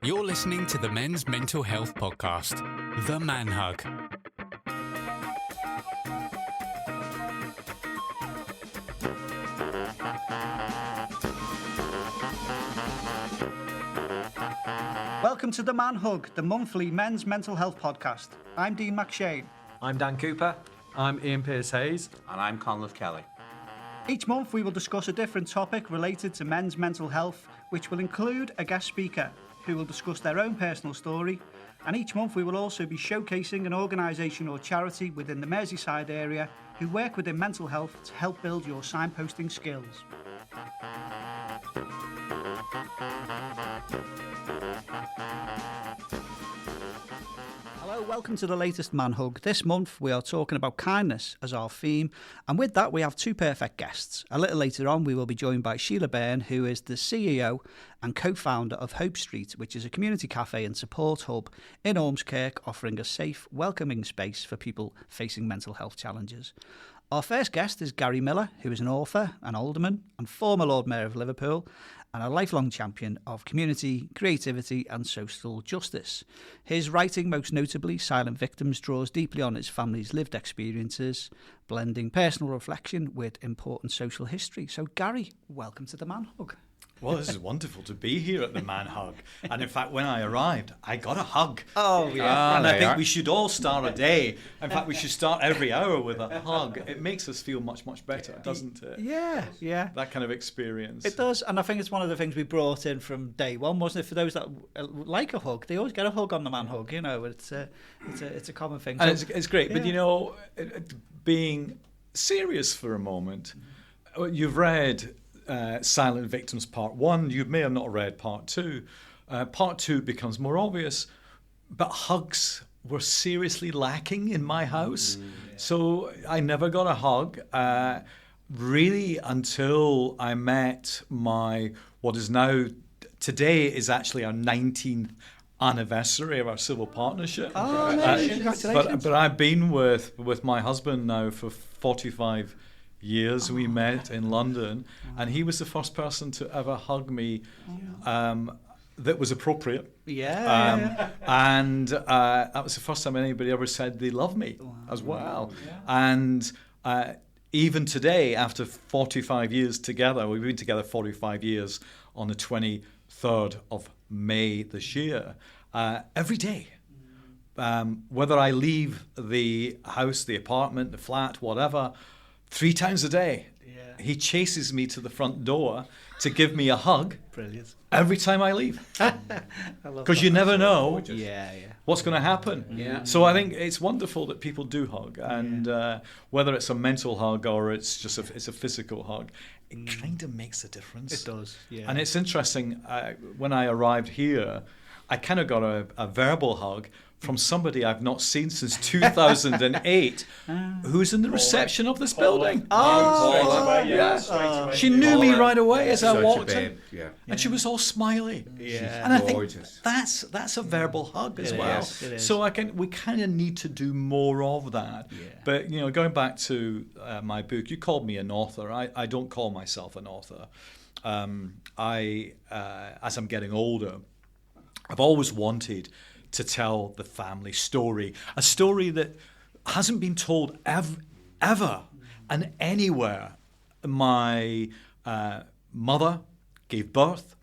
You're listening to the Men's Mental Health Podcast, The Man Hug. Welcome to The Man Hug, the monthly men's mental health podcast. I'm Dean McShane. I'm Dan Cooper. I'm Ian Pearce-Hayes. And I'm Conleth Kelly. Each month we will discuss a different topic related to men's mental health, which will include a guest speaker who will discuss their own personal story. And each month we will also be showcasing an organisation or charity within the Merseyside area who work within mental health to help build your signposting skills. Hello, welcome to the latest Man Hug. This month we are talking about kindness as our theme, and with that we have two perfect guests. A little later on we will be joined by Sheila Byrne, who is the CEO and co-founder of Hope Street, which is a community cafe and support hub in Ormskirk, offering a safe, welcoming space for people facing mental health challenges. Our first guest is Gary Millar, who is an author, an alderman and former Lord Mayor of Liverpool, and a lifelong champion of community, creativity and social justice. His writing, most notably Silent Victims, draws deeply on his family's lived experiences, blending personal reflection with important social history. So Gary, welcome to the Man Hug. Well, this is wonderful to be here at the Man Hug. And in fact, when I arrived, I got a hug. Oh, yeah. And I think we should all start a day. In fact, we should start every hour with a hug. It makes us feel much, much better, doesn't it? Yeah. That kind of experience. It does, and I think it's one of the things we brought in from day one, wasn't it? For those that like a hug, they always get a hug on the Man Hug. You know, it's a common thing. And So, it's great, yeah. but you know, being serious for a moment, you've read Silent Victims Part 1, you may have not read Part 2. Part 2 becomes more obvious, but hugs were seriously lacking in my house. So I never got a hug, really until I met what is now, today is actually our 19th anniversary of our civil partnership. Oh, congratulations. But I've been with my husband now for 45 years. We met in London, and he was the first person to ever hug me that was appropriate. And that was the first time anybody ever said they love me as well. And even today, after 45 years together, we've been together 45 years on the 23rd of May this year, every day. Whether I leave the house, the apartment, the flat, whatever, 3 times a day, he chases me to the front door to give me a hug. Brilliant. Every time I leave. Because you never know what's going to happen. So I think it's wonderful that people do hug. And whether it's a mental hug or it's just it's a physical hug, it kind of makes a difference. It does, yeah. And it's interesting, when I arrived here, I kind of got a verbal hug from somebody I've not seen since 2008, who's in the reception of this building. She knew me right away as I walked in, and she was all smiley. And I think that's a verbal hug as well. Yes, it is. So we kind of need to do more of that. But you know, going back to my book, you called me an author. I don't call myself an author. As I'm getting older, I've always wanted to tell the family story, a story that hasn't been told ever and anywhere. My mother gave birth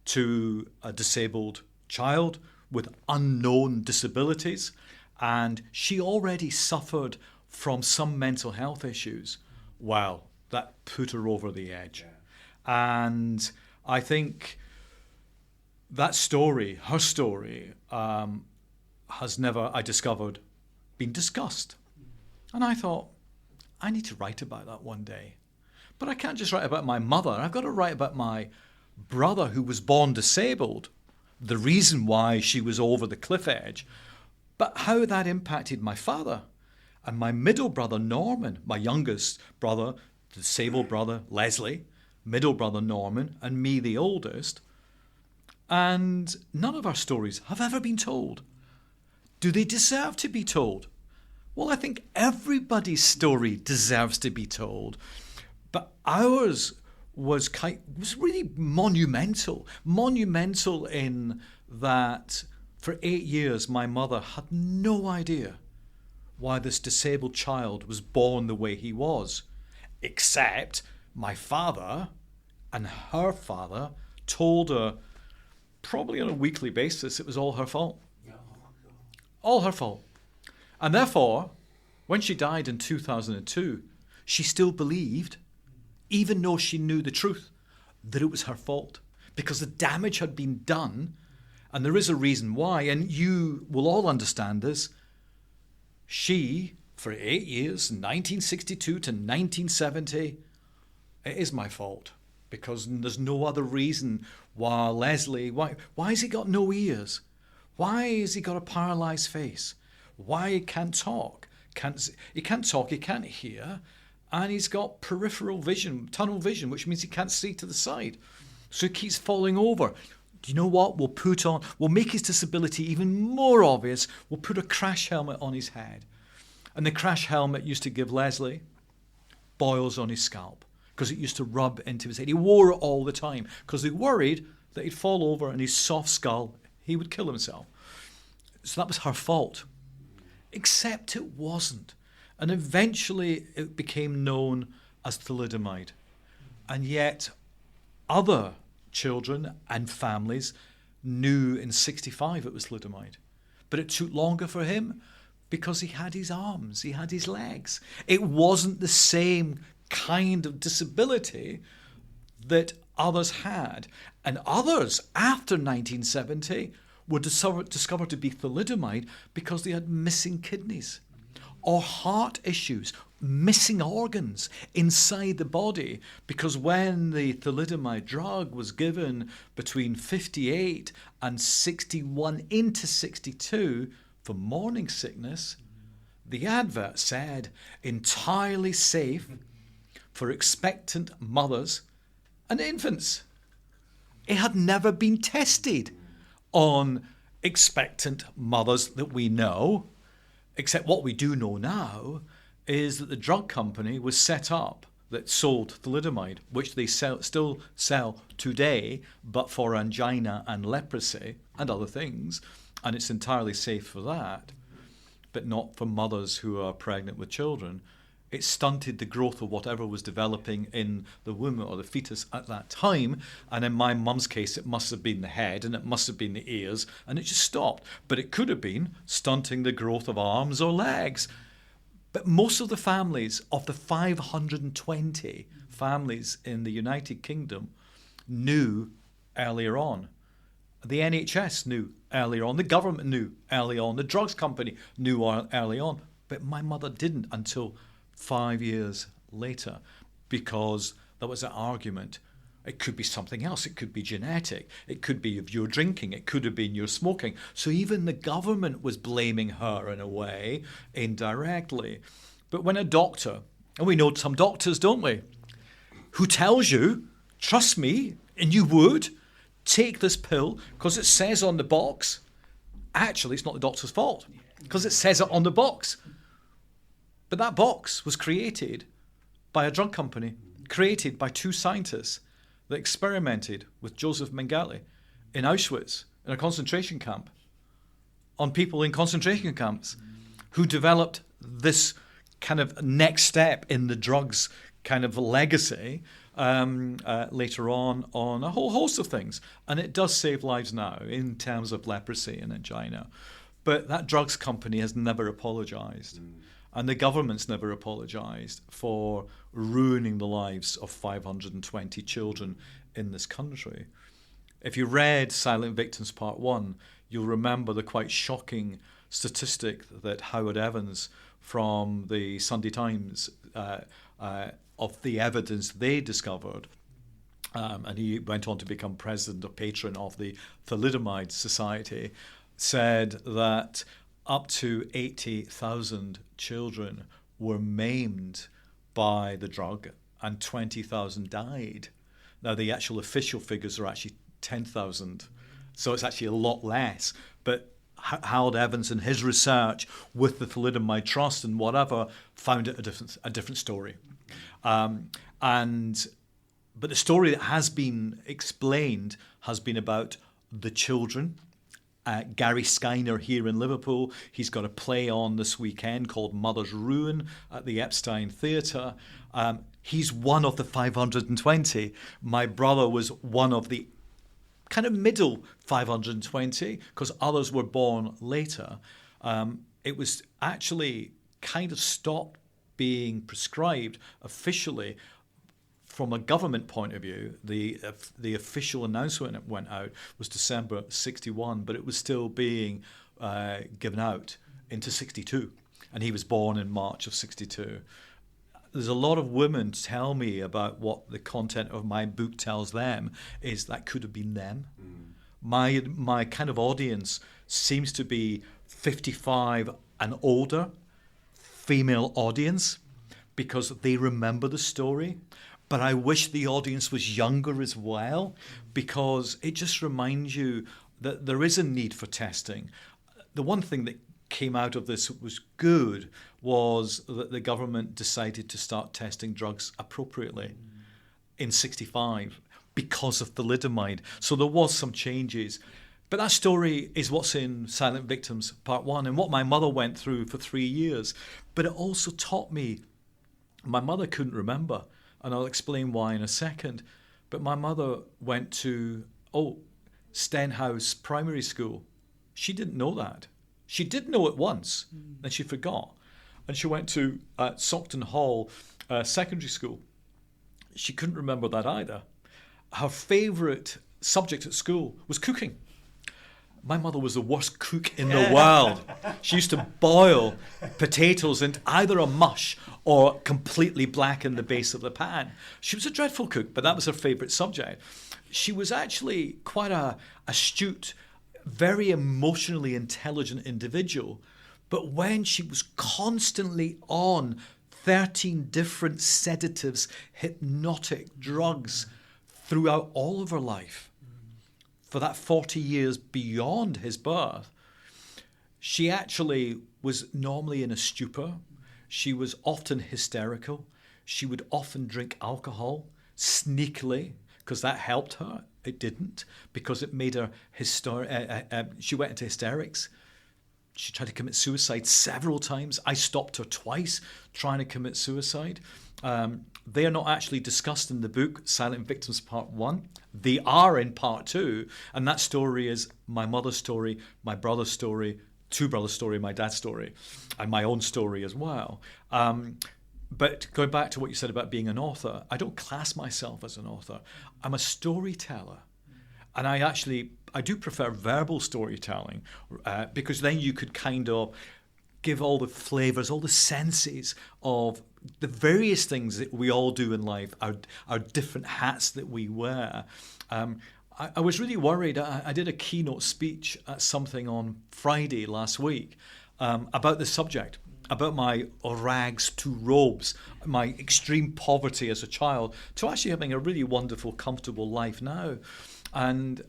to a disabled child with unknown disabilities, and she already suffered from some mental health issues. Wow, that put her over the edge. And I think that story, her story, has never, I discovered, been discussed. And I thought, I need to write about that one day. But I can't just write about my mother. I've got to write about my brother who was born disabled, the reason why she was over the cliff edge, but how that impacted my father and my middle brother, Norman, my youngest brother, the disabled brother, Leslie, middle brother, Norman, and me, the oldest. And none of our stories have ever been told. Do they deserve to be told? Well, I think everybody's story deserves to be told. But ours was really monumental in that for 8 years my mother had no idea why this disabled child was born the way he was, except my father and her father told her, probably on a weekly basis, it was all her fault. All her fault. And therefore, when she died in 2002, she still believed, even though she knew the truth, that it was her fault. Because the damage had been done, and there is a reason why, and you will all understand this. She, for 8 years, 1962 to 1970, it is my fault. Because there's no other reason why Leslie, why has he got no ears? Why has he got a paralysed face? Why he can't talk? He can't talk, he can't hear, and he's got peripheral vision, tunnel vision, which means he can't see to the side. So he keeps falling over. Do you know what? We'll make his disability even more obvious. We'll put a crash helmet on his head. And the crash helmet used to give Leslie boils on his scalp because it used to rub into his head. He wore it all the time because they worried that he'd fall over and his soft skull, he would kill himself. So that was her fault. Except it wasn't. And eventually it became known as thalidomide. And yet other children and families knew in 65 it was thalidomide. But it took longer for him because he had his arms, he had his legs. It wasn't the same kind of disability that others had. And others after 1970 were discovered to be thalidomide because they had missing kidneys or heart issues, missing organs inside the body, because when the thalidomide drug was given between 58 and 61 into 62 for morning sickness, the advert said entirely safe for expectant mothers and infants. It had never been tested on expectant mothers that we know, except what we do know now is that the drug company was set up that sold thalidomide, which they still sell today, but for angina and leprosy and other things, and it's entirely safe for that, but not for mothers who are pregnant with children. It stunted the growth of whatever was developing in the womb or the fetus at that time. And in my mum's case, it must have been the head and it must have been the ears, and it just stopped. But it could have been stunting the growth of arms or legs. But most of the families, of the 520 families in the United Kingdom, knew earlier on. The NHS knew earlier on. The government knew early on. The drugs company knew early on. But my mother didn't until 5 years later, because there was an argument. It could be something else. It could be genetic. It could be of your drinking. It could have been your smoking. So even the government was blaming her in a way, indirectly. But when a doctor, and we know some doctors, don't we, who tells you, trust me, and you would, take this pill because it says on the box, actually it's not the doctor's fault because it says it on the box. But that box was created by a drug company, created by two scientists that experimented with Joseph Mengele in Auschwitz, in a concentration camp, on people in concentration camps, who developed this kind of next step in the drugs kind of legacy later on a whole host of things. And it does save lives now in terms of leprosy and angina. But that drugs company has never apologized. And the government's never apologised for ruining the lives of 520 children in this country. If you read Silent Victims Part 1, you'll remember the quite shocking statistic that Howard Evans from the Sunday Times of the evidence they discovered, and he went on to become president or patron of the Thalidomide Society, said that up to 80,000 children were maimed by the drug and 20,000 died. Now, the actual official figures are actually 10,000, so it's actually a lot less. But Howard Evans and his research with the Thalidomide Trust and whatever found it a different story. But the story that has been explained has been about the children Gary Skinner here in Liverpool. He's got a play on this weekend called Mother's Ruin at the Epstein Theatre. He's one of the 520. My brother was one of the kind of middle 520 because others were born later. It was actually kind of stopped being prescribed officially from a government point of view. The official announcement that went out was December 61, but it was still being given out into 62. And he was born in March of 62. There's a lot of women tell me about what the content of my book tells them is that could have been them. My kind of audience seems to be 55 and older, female audience, because they remember the story. But I wish the audience was younger as well, because it just reminds you that there is a need for testing. The one thing that came out of this was good was that the government decided to start testing drugs appropriately in 65 because of thalidomide. So there was some changes. But that story is what's in Silent Victims Part 1 and what my mother went through for 3 years. But it also taught me, my mother couldn't remember, and I'll explain why in a second. But my mother went to, Stenhouse Primary School. She didn't know that. She did know it once, then she forgot. And she went to Sockton Hall Secondary School. She couldn't remember that either. Her favourite subject at school was cooking. My mother was the worst cook in the world. She used to boil potatoes in either a mush or completely blacken the base of the pan. She was a dreadful cook, but that was her favourite subject. She was actually quite a astute, very emotionally intelligent individual. But when she was constantly on 13 different sedatives, hypnotic drugs throughout all of her life, for that 40 years beyond his birth, she actually was normally in a stupor. She was often hysterical. She would often drink alcohol sneakily because that helped her. It didn't, because it made her she went into hysterics. She tried to commit suicide several times. I stopped her twice trying to commit suicide. They are not actually discussed in the book, Silent Victims Part 1. They are in Part 2, and that story is my mother's story, my brother's story, two brothers' story, my dad's story, and my own story as well. But going back to what you said about being an author, I don't class myself as an author. I'm a storyteller. And I do prefer verbal storytelling because then you could kind of give all the flavors, all the senses of the various things that we all do in life, our different hats that we wear. I was really worried. I did a keynote speech at something on Friday last week about this subject, about my rags to robes, my extreme poverty as a child, to actually having a really wonderful, comfortable life now. And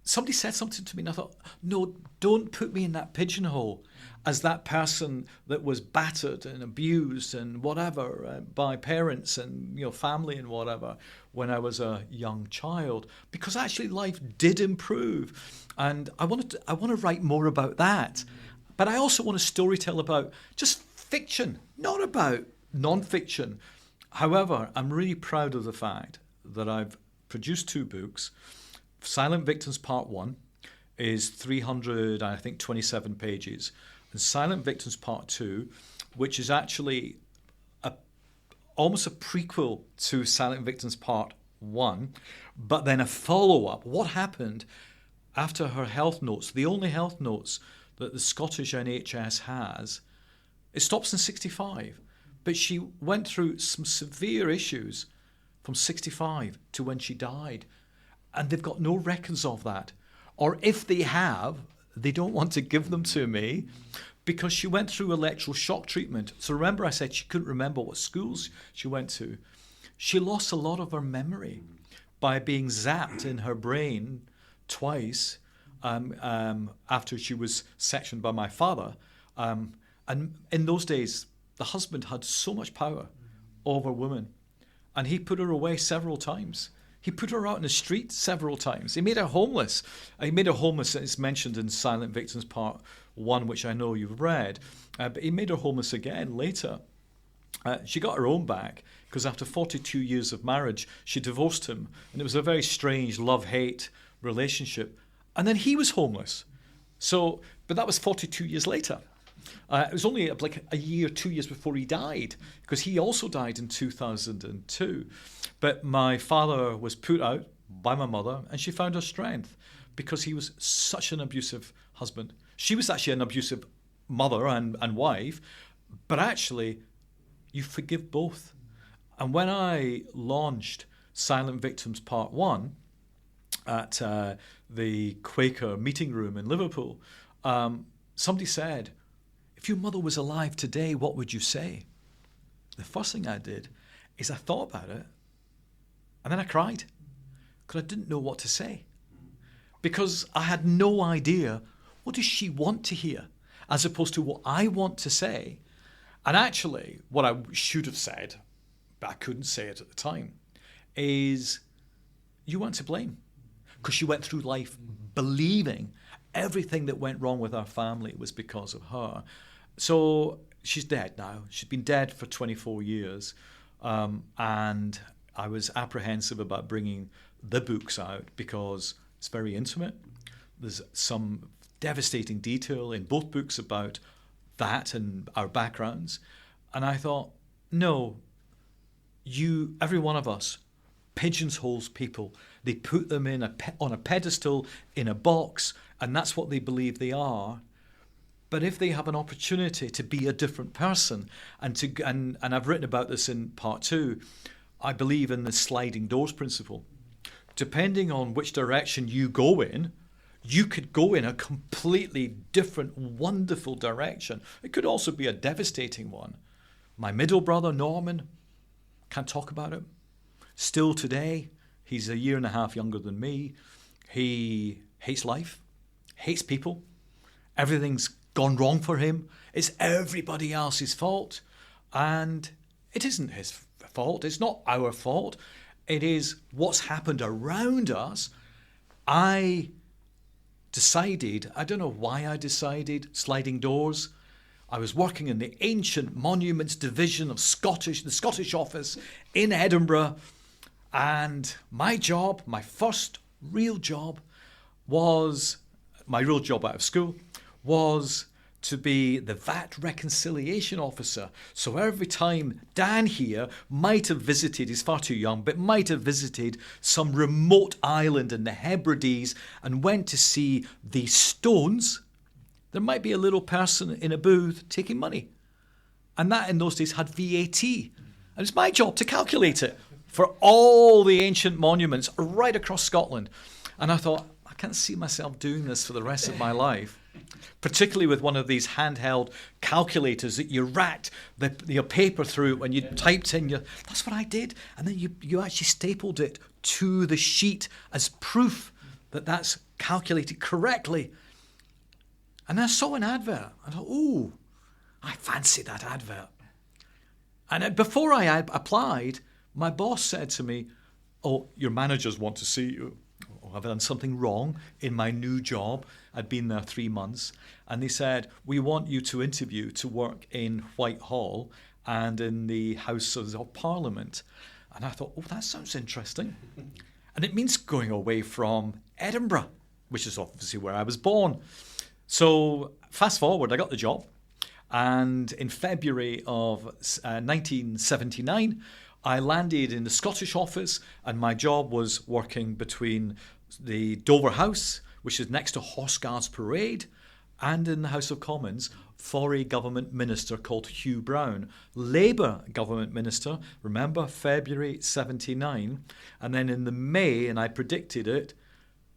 somebody said something to me, and I thought, no, don't put me in that pigeonhole as that person that was battered and abused and whatever by parents and family and whatever when I was a young child, because actually life did improve, and I want to write more about that. But I also want to storytell about just fiction, not about non-fiction. However, I'm really proud of the fact that I've produced 2 books. Silent Victims Part 1 is 327 pages. And Silent Victims Part 2, which is actually almost a prequel to Silent Victims Part 1, but then a follow-up. What happened after her health notes, the only health notes that the Scottish NHS has, it stops in 65. But she went through some severe issues from 65 to when she died. And they've got no records of that. Or if they have, they don't want to give them to me because she went through electrical shock treatment. So remember I said she couldn't remember what schools she went to. She lost a lot of her memory by being zapped in her brain twice after she was sectioned by my father. And in those days, the husband had so much power over women. And he put her away several times. He put her out in the street several times. He made her homeless. He made her homeless, it's mentioned in Silent Victims Part 1, which I know you've read. But he made her homeless again later. She got her own back because after 42 years of marriage, she divorced him. And it was a very strange love-hate relationship. And then he was homeless. But that was 42 years later. It was only like a year, 2 years before he died, because he also died in 2002. But my father was put out by my mother, and she found her strength because he was such an abusive husband. She was actually an abusive mother and wife, but actually, you forgive both. And when I launched Silent Victims Part 1 at the Quaker meeting room in Liverpool, somebody said, if your mother was alive today, what would you say? The first thing I did is I thought about it, and then I cried because I didn't know what to say. Because I had no idea, what does she want to hear, as opposed to what I want to say. And actually, what I should have said, but I couldn't say it at the time, is you weren't to blame. Because she went through life believing everything that went wrong with our family was because of her. So she's dead now. She's been dead for 24 years. And I was apprehensive about bringing the books out because it's very intimate. There's some devastating detail in both books about that and our backgrounds. And I thought, no, every one of us pigeonholes people. They put them on a pedestal, in a box, and that's what they believe they are. But if they have an opportunity to be a different person, and I've written about this in Part 2, I believe in the sliding doors principle. Depending on which direction you go in, you could go in a completely different, wonderful direction. It could also be a devastating one. My middle brother, Norman, can't talk about it. Still today, he's a year and a half younger than me. He hates life, hates people. Everything's gone wrong for him. It's everybody else's fault. And it isn't his fault. It's not our fault. It is what's happened around us. I decided, I don't know why I decided, sliding doors. I was working in the Ancient Monuments Division of the Scottish office in Edinburgh. And my job, my first real job was, my real job out of school, was to be the VAT reconciliation officer. So every time Dan here might have visited, he's far too young, but might have visited some remote island in the Hebrides and went to see the stones, there might be a little person in a booth taking money. And that in those days had VAT. And it's my job to calculate it for all the ancient monuments right across Scotland. And I thought, I can't see myself doing this for the rest of my life, particularly with one of these handheld calculators that you racked your paper through when you typed in that's what I did. And then you actually stapled it to the sheet as proof that that's calculated correctly. And I saw an advert. I thought, ooh, I fancy that advert. And before I applied, my boss said to me, oh, your managers want to see you. Oh, have I done something wrong in my new job? I'd been there 3 months. And they said, we want you to interview to work in Whitehall and in the Houses of Parliament. And I thought, oh, that sounds interesting. And it means going away from Edinburgh, which is obviously where I was born. So fast forward, I got the job. And in February of 1979, I landed in the Scottish office, and my job was working between the Dover House, which is next to Horse Guards Parade, and in the House of Commons for a government minister called Hugh Brown. Labour government minister, remember, February 79. And then in the May, and I predicted it,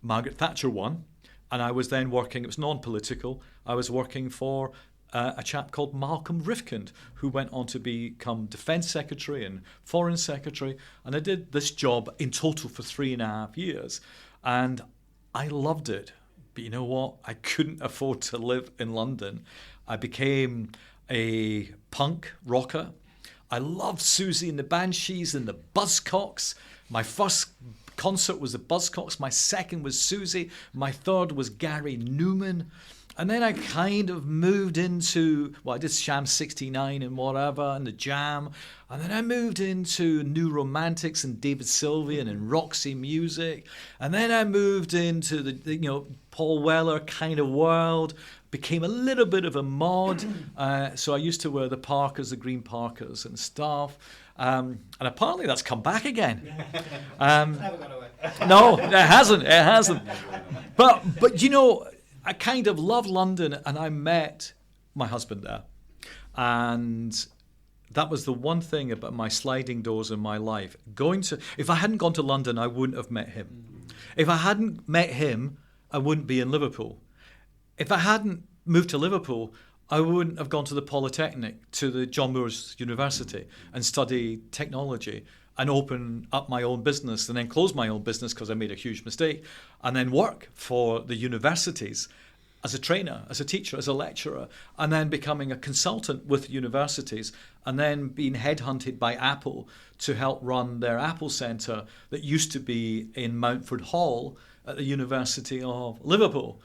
Margaret Thatcher won. And I was then working, it was non-political, I was working for a chap called Malcolm Rifkind, who went on to become Defence Secretary and Foreign Secretary. And I did this job in total for 3.5 years. And I loved it. But you know what? I couldn't afford to live in London. I became a punk rocker. I loved Susie and the Banshees and the Buzzcocks. My first concert was the Buzzcocks. My second was Susie. My third was Gary Newman. And then I kind of moved into, I did Sham 69 and whatever, and the Jam. And then I moved into New Romantics and David Sylvian and Roxy Music. And then I moved into the Paul Weller kind of world, became a little bit of a mod. So I used to wear the Parkers, the green Parkers and stuff. And apparently that's come back again. Never gone away. No, it hasn't. But I kind of love London, and I met my husband there. And that was the one thing about my sliding doors in my life. If I hadn't gone to London, I wouldn't have met him. If I hadn't met him, I wouldn't be in Liverpool. If I hadn't moved to Liverpool, I wouldn't have gone to the Polytechnic, to the John Moores University, and study technology and open up my own business and then close my own business because I made a huge mistake, and then work for the universities as a trainer, as a teacher, as a lecturer, and then becoming a consultant with universities, and then being headhunted by Apple to help run their Apple Centre that used to be in Mountford Hall at the University of Liverpool.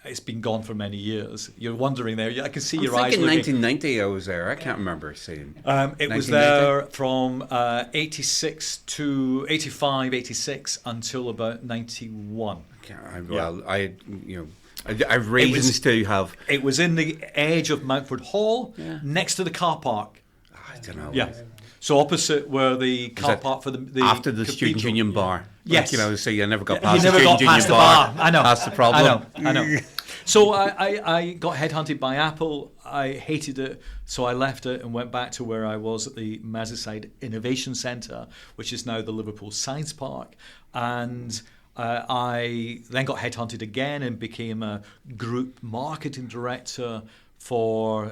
It's been gone for many years. You're wondering there. I can see your eyes looking. In 1990 I was there. I can't remember seeing. It was there from 86 to 85, 86 until about 91. I've reasons to have. It was in the edge of Mountford Hall, next to the car park. I don't know. Yeah. So opposite where the car park for the after the student union bar. Yes. So you never got past the student union bar. I know. That's the problem. I know. So I got headhunted by Apple. I hated it, so I left it and went back to where I was at the Merseyside Innovation Centre, which is now the Liverpool Science Park. And I then got headhunted again and became a group marketing director for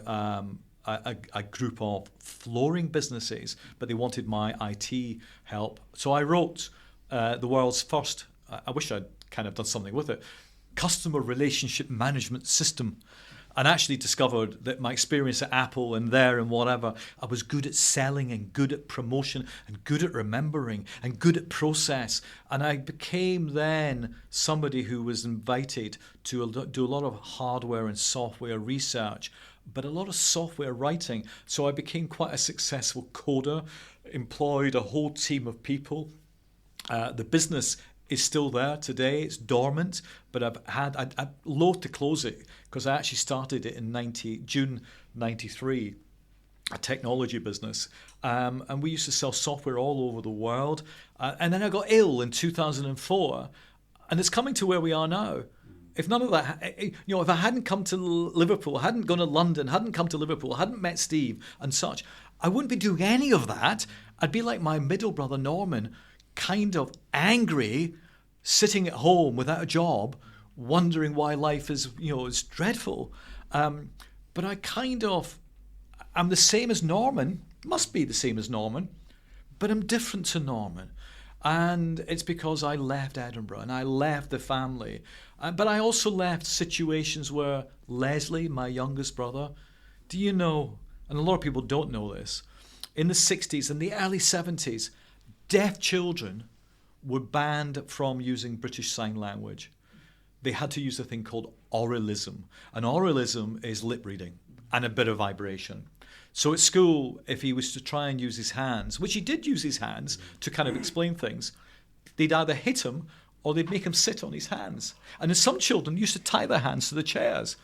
a group of flooring businesses, but they wanted my IT help. So I wrote the world's first, I wish I'd kind of done something with it, customer relationship management system, and actually discovered that my experience at Apple and there and whatever, I was good at selling and good at promotion and good at remembering and good at process. And I became then somebody who was invited to do a lot of hardware and software research, but a lot of software writing. So I became quite a successful coder, employed a whole team of people. The business is still there today. It's dormant, but I'm loath to close it because I actually started it in June 93, a technology business. And we used to sell software all over the world. And then I got ill in 2004, and it's coming to where we are now. If none of that, if I hadn't come to Liverpool, hadn't gone to London, hadn't come to Liverpool, hadn't met Steve and such, I wouldn't be doing any of that. I'd be like my middle brother Norman, kind of angry, sitting at home without a job, wondering why life is dreadful. But I'm the same as Norman, must be the same as Norman, but I'm different to Norman. And it's because I left Edinburgh and I left the family. But I also left situations where Leslie, my youngest brother, do you know, and a lot of people don't know this, in the 60s and the early 70s, deaf children were banned from using British Sign Language. They had to use a thing called oralism. And oralism is lip reading and a bit of vibration. So at school, if he was to try and use his hands, which he did use his hands to kind of explain things, they'd either hit him or they'd make him sit on his hands. And then some children used to tie their hands to the chairs.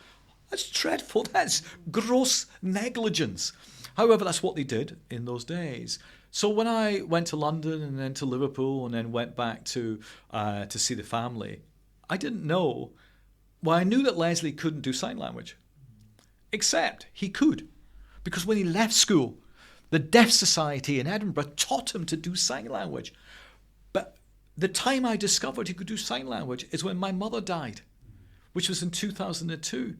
That's dreadful. That's gross negligence. However, that's what they did in those days. So when I went to London and then to Liverpool and then went back to see the family, I didn't know. Well, I knew that Leslie couldn't do sign language, except he could. Because when he left school, the Deaf Society in Edinburgh taught him to do sign language. But the time I discovered he could do sign language is when my mother died, which was in 2002.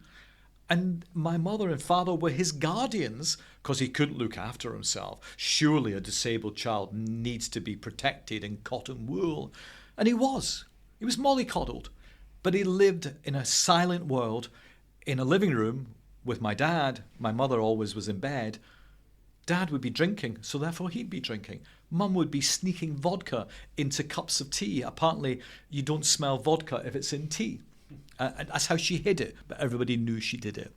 And my mother and father were his guardians because he couldn't look after himself. Surely a disabled child needs to be protected in cotton wool. And he was. He was mollycoddled. But he lived in a silent world in a living room with my dad. My mother always was in bed, Dad would be drinking, so therefore he'd be drinking. Mum would be sneaking vodka into cups of tea. Apparently, you don't smell vodka if it's in tea. And that's how she hid it, but everybody knew she did it.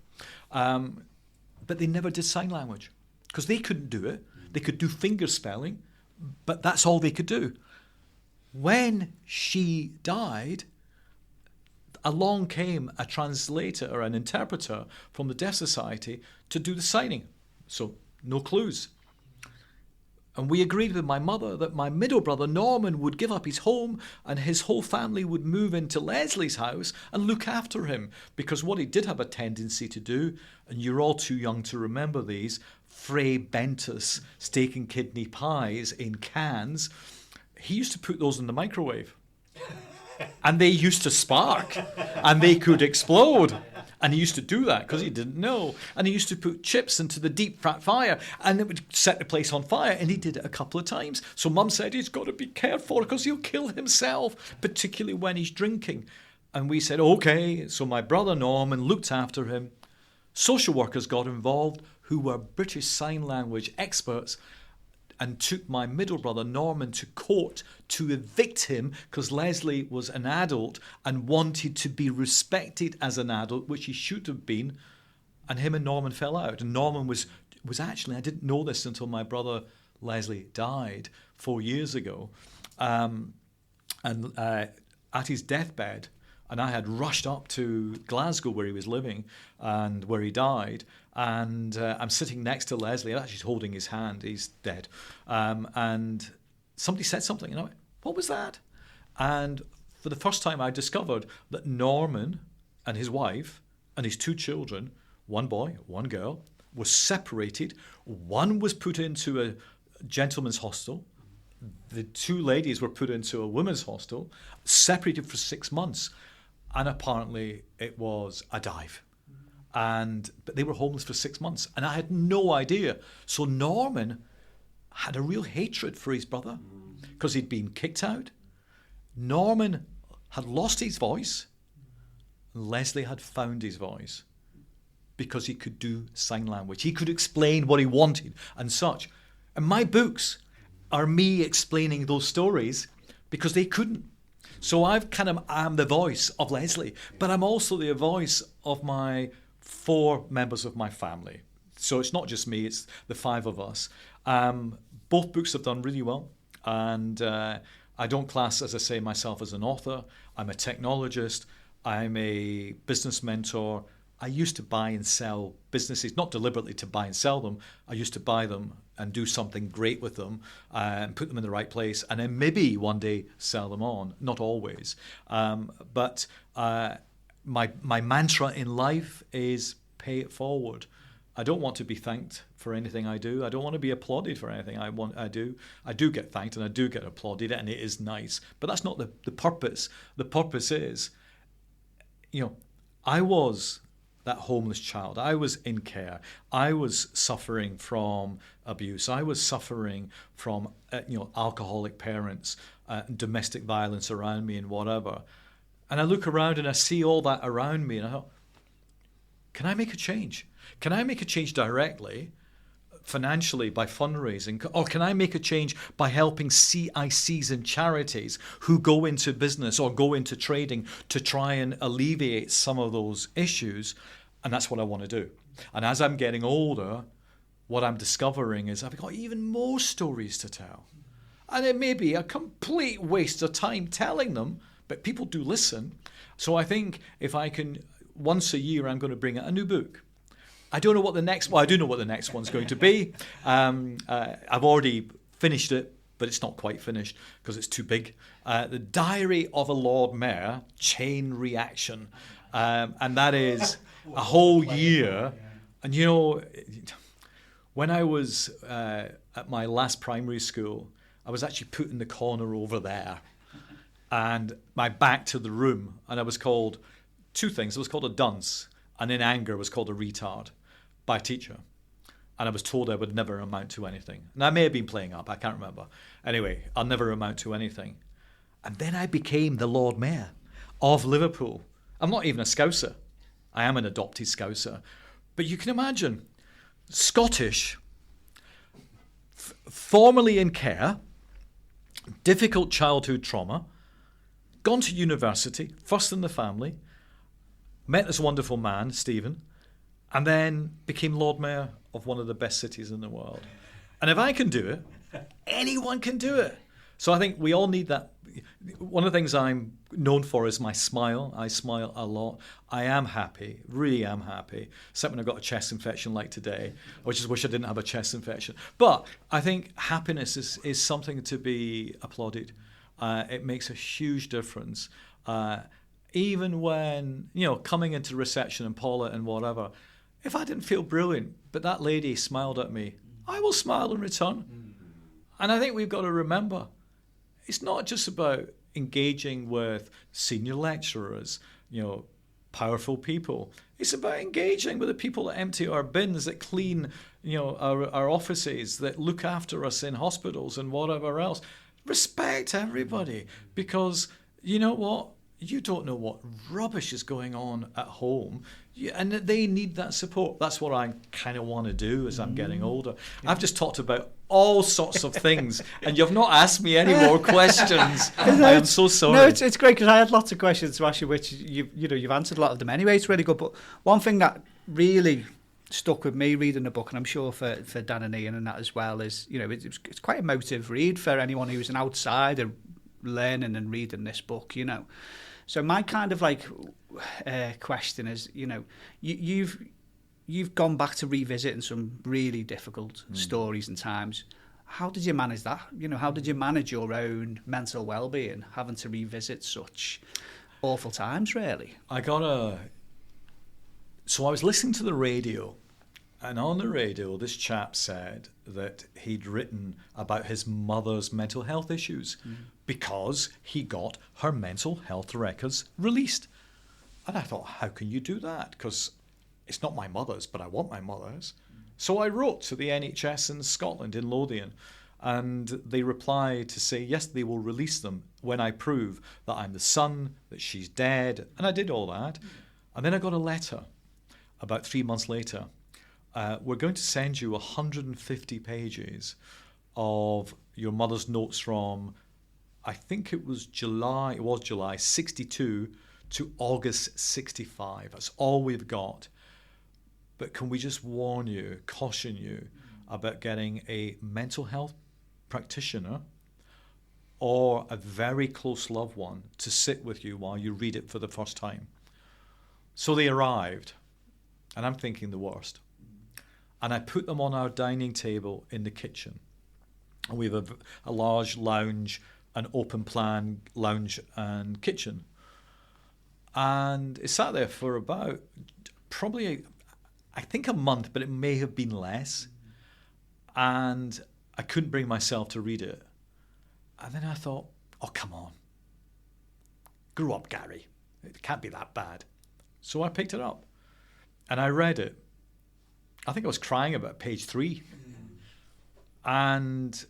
But they never did sign language because they couldn't do it. They could do finger spelling, but that's all they could do. When she died, along came a translator or an interpreter from the Deaf Society to do the signing. So no clues. And we agreed with my mother that my middle brother Norman would give up his home and his whole family would move into Leslie's house and look after him. Because what he did have a tendency to do, and you're all too young to remember these, Fray Bentus steak and kidney pies in cans, he used to put those in the microwave. And they used to spark and they could explode. And he used to do that because he didn't know. And he used to put chips into the deep fat fire and it would set the place on fire. And he did it a couple of times. So Mum said he's got to be careful because he'll kill himself, particularly when he's drinking. And we said, okay. So my brother Norman looked after him. Social workers got involved who were British Sign Language experts and took my middle brother Norman to court to evict him because Leslie was an adult and wanted to be respected as an adult, which he should have been. And him and Norman fell out. And Norman was actually, I didn't know this until my brother Leslie died 4 years ago. And at his deathbed, and I had rushed up to Glasgow where he was living and where he died. And I'm sitting next to Leslie. I'm actually holding his hand. He's dead. And somebody said something. And I went, what was that? And for the first time, I discovered that Norman and his wife and his 2 children, 1 boy, 1 girl, were separated. One was put into a gentleman's hostel. The 2 ladies were put into a women's hostel, separated for 6 months. And apparently it was a dive. But they were homeless for 6 months. And I had no idea. So Norman had a real hatred for his brother because he'd been kicked out. Norman had lost his voice. Leslie had found his voice because he could do sign language. He could explain what he wanted and such. And my books are me explaining those stories because they couldn't. So I'm the voice of Leslie, but I'm also the voice of my 4 members of my family. So it's not just me, it's the 5 of us. Both books have done really well. And I don't class, as I say, myself as an author. I'm a technologist. I'm a business mentor. I used to buy and sell businesses, not deliberately to buy and sell them. I used to buy them and do something great with them and put them in the right place and then maybe one day sell them on. Not always. But my mantra in life is pay it forward. I don't want to be thanked for anything I do. I don't want to be applauded for anything I do. I do get thanked and I do get applauded and it is nice. But that's not the purpose. The purpose is, I was that homeless child. I was in care. I was suffering from abuse. I was suffering from alcoholic parents, domestic violence around me and whatever. And I look around and I see all that around me and I thought, can I make a change? Can I make a change directly, financially by fundraising? Or can I make a change by helping CICs and charities who go into business or go into trading to try and alleviate some of those issues? And that's what I want to do. And as I'm getting older, what I'm discovering is I've got even more stories to tell. And it may be a complete waste of time telling them, but people do listen. So I think if I can, once a year, I'm going to bring out a new book. I don't know what the next, well, I do know what the next one's going to be. I've already finished it, but it's not quite finished because it's too big. The Diary of a Lord Mayor, Chain Reaction. And that is a whole year. And when I was at my last primary school, I was actually put in the corner over there and my back to the room. And I was called 2 things. I was called a dunce and in anger was called a retard by a teacher. And I was told I would never amount to anything. And I may have been playing up, I can't remember. Anyway, I'll never amount to anything. And then I became the Lord Mayor of Liverpool. I'm not even a Scouser. I am an adopted Scouser. But you can imagine, Scottish, formerly in care, difficult childhood trauma, gone to university, first in the family, met this wonderful man, Stephen, and then became Lord Mayor of one of the best cities in the world. And if I can do it, anyone can do it. So I think we all need that. One of the things I'm known for is my smile. I smile a lot. I am happy, really am happy, except when I got a chest infection like today. I just wish I didn't have a chest infection. But I think happiness is something to be applauded. It makes a huge difference. Even when, coming into reception and Paula and whatever, if I didn't feel brilliant, but that lady smiled at me, I will smile in return. And I think we've got to remember, it's not just about engaging with senior lecturers, powerful people. It's about engaging with the people that empty our bins, that clean, our offices, that look after us in hospitals and whatever else. Respect everybody, because you know what? You don't know what rubbish is going on at home, and they need that support. That's what I kind of want to do as I'm getting older. I've just talked about all sorts of things, and you've not asked me any more questions. I am so sorry. No, it's great, because I had lots of questions to ask you, which you've answered a lot of them anyway. It's really good. But one thing that really stuck with me reading the book, and I'm sure for Dan and Ian and that as well, is it's quite a motive read for anyone who's an outsider learning and reading this book. So my kind of question is, you've gone back to revisiting some really difficult stories and times. How did you manage that? How did you manage your own mental well-being, having to revisit such awful times, really? So I was listening to the radio, and on the radio, this chap said that he'd written about his mother's mental health issues because he got her mental health records released. And I thought, how can you do that? Because it's not my mother's, but I want my mother's. So I wrote to the NHS in Scotland, in Lothian, and they replied to say, yes, they will release them when I prove that I'm the son, that she's dead. And I did all that. And then I got a letter about 3 months later. We're going to send you 150 pages of your mother's notes from, I think it was July 62 to August 65. That's all we've got. But can we just warn you, caution you about getting a mental health practitioner or a very close loved one to sit with you while you read it for the first time? So they arrived, and I'm thinking the worst. And I put them on our dining table in the kitchen. And we have a large lounge, an open plan lounge and kitchen. And it sat there for about probably, I think a month, but it may have been less. And I couldn't bring myself to read it. And then I thought, oh, come on. Grow up, Gary. It can't be that bad. So I picked it up and I read it. I think I was crying about page 3. And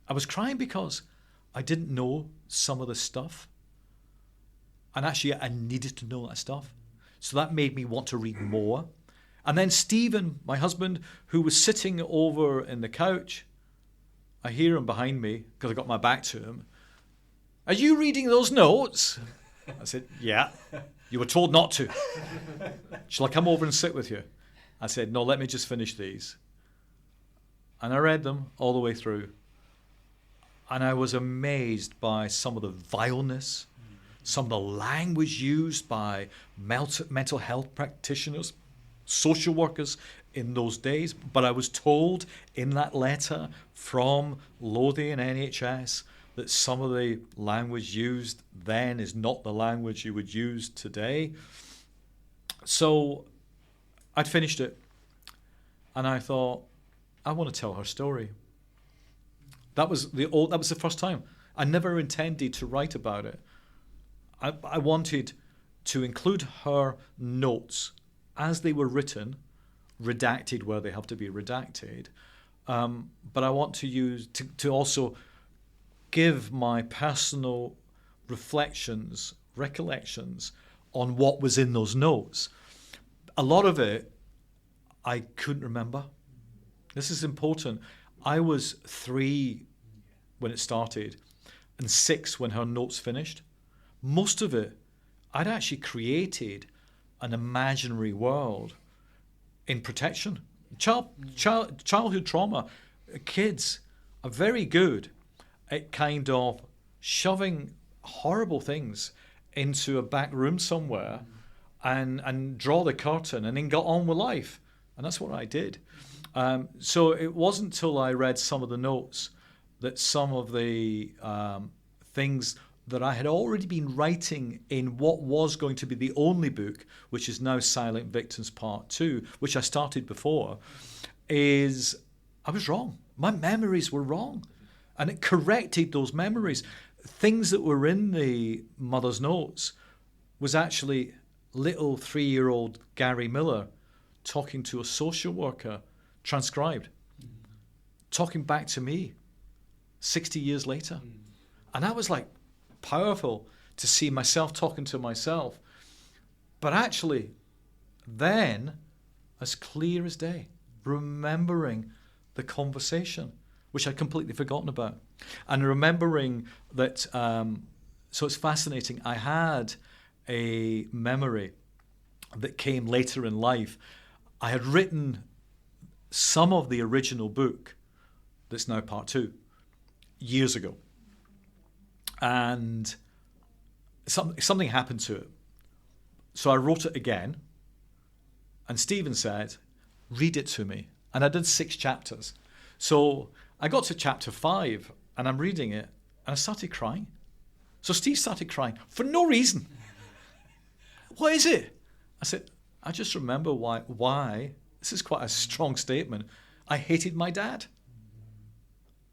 I was crying because I didn't know some of the stuff. And actually, I needed to know that stuff. So that made me want to read more. And then Stephen, my husband, who was sitting over in the couch, I hear him behind me because I got my back to him. Are you reading those notes? I said, yeah. You were told not to. Shall I come over and sit with you? I said, no, let me just finish these. And I read them all the way through. And I was amazed by some of the vileness, some of the language used by mental health practitioners, social workers in those days. But I was told in that letter from Lothian NHS that some of the language used then is not the language you would use today. So I'd finished it, and I thought, I want to tell her story. That was the first time. I never intended to write about it. I wanted to include her notes as they were written, redacted where they have to be redacted, but I want to use to also give my personal reflections, recollections on what was in those notes. A lot of it I couldn't remember. This is important. I was 3 when it started and 6 when her notes finished. Most of it, I'd actually created an imaginary world in protection. Childhood trauma, kids are very good at kind of shoving horrible things into a back room somewhere and draw the curtain and then get on with life. And that's what I did. So it wasn't until I read some of the notes that some of the things that I had already been writing in what was going to be the only book, which is now Silent Victims Part 2, which I started before, is I was wrong. My memories were wrong. And it corrected those memories. Things that were in the mother's notes was actually little 3-year-old Gary Millar talking to a social worker, transcribed, talking back to me 60 years later. And that was like powerful to see myself talking to myself. But actually, then, as clear as day, remembering the conversation, which I'd completely forgotten about. And remembering that, so it's fascinating, I had a memory that came later in life. I had written some of the original book, that's now Part 2, years ago. And something happened to it. So I wrote it again, and Stephen said, read it to me. And I did 6 chapters. So I got to chapter 5, and I'm reading it, and I started crying. So Steve started crying for no reason. What is it? I said, I just remember why, this is quite a strong statement, I hated my dad.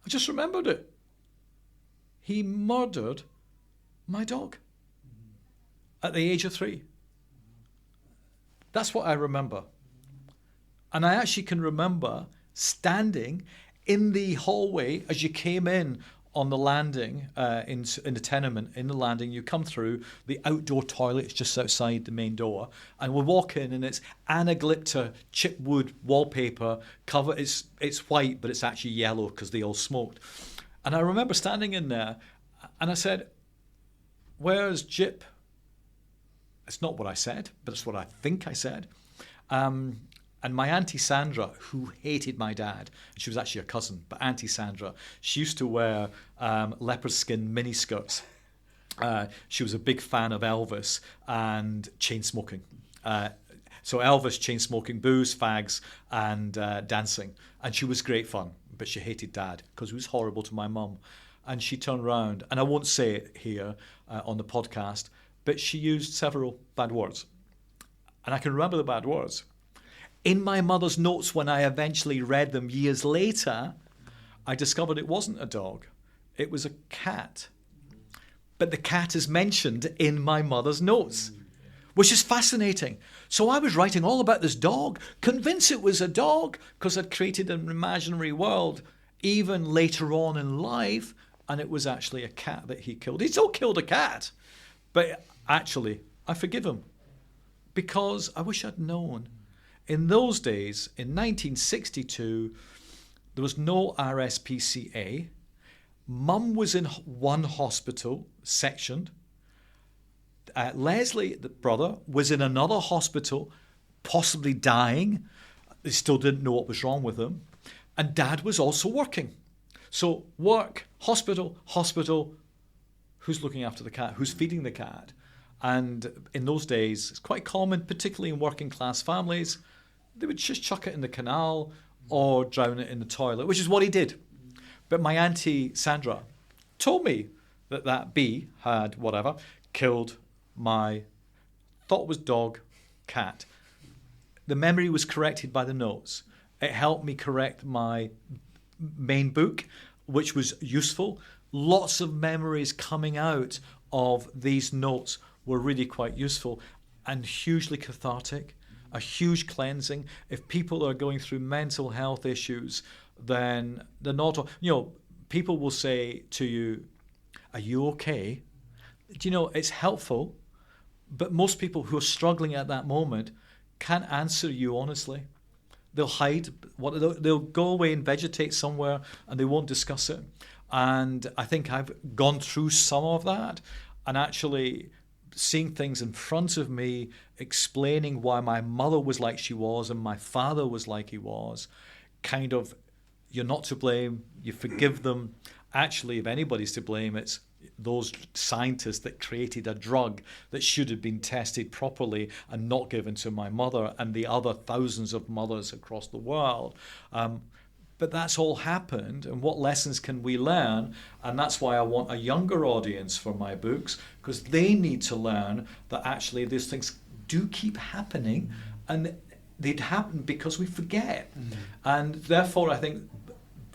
I just remembered it. He murdered my dog at the age of 3. That's what I remember. And I actually can remember standing in the hallway as you came in on the landing, in the tenement, in the landing, you come through, the outdoor toilet is just outside the main door, and we walk in and it's anaglypta chipwood wallpaper cover. It's white, but it's actually yellow because they all smoked. And I remember standing in there and I said, where's Jip? It's not what I said, but it's what I think I said. And my Auntie Sandra, who hated my dad, she was actually a cousin, but Auntie Sandra, she used to wear leopard skin miniskirts. She was a big fan of Elvis and chain smoking. So Elvis, chain smoking, booze, fags, and dancing. And she was great fun, but she hated dad because he was horrible to my mum. And she turned around, and I won't say it here on the podcast, but she used several bad words. And I can remember the bad words. In my mother's notes, when I eventually read them years later, I discovered it wasn't a dog. It was a cat. But the cat is mentioned in my mother's notes, which is fascinating. So I was writing all about this dog, convinced it was a dog because I'd created an imaginary world even later on in life, and it was actually a cat that he killed. He still killed a cat. But actually, I forgive him because I wish I'd known. In those days, in 1962, there was no RSPCA. Mum was in one hospital, sectioned. Leslie, the brother, was in another hospital, possibly dying. They still didn't know what was wrong with him. And Dad was also working. So work, hospital, hospital. Who's looking after the cat? Who's feeding the cat? And in those days, it's quite common, particularly in working class families, they would just chuck it in the canal or drown it in the toilet, which is what he did. But my Auntie Sandra told me that bee had, whatever, killed my, thought was dog, cat. The memory was corrected by the notes. It helped me correct my main book, which was useful. Lots of memories coming out of these notes were really quite useful and hugely cathartic. A huge cleansing. If people are going through mental health issues, then they're not, people will say to you, are you okay? It's helpful, but most people who are struggling at that moment can't answer you honestly. they'll hide. They'll go away and vegetate somewhere, and they won't discuss it. And I think I've gone through some of that, and actually seeing things in front of me, explaining why my mother was like she was and my father was like he was, kind of, you're not to blame, you forgive them. Actually, if anybody's to blame, it's those scientists that created a drug that should have been tested properly and not given to my mother and the other thousands of mothers across the world. But that's all happened, and what lessons can we learn? And that's why I want a younger audience for my books, because they need to learn that actually these things do keep happening, and they'd happen because we forget. And therefore, I think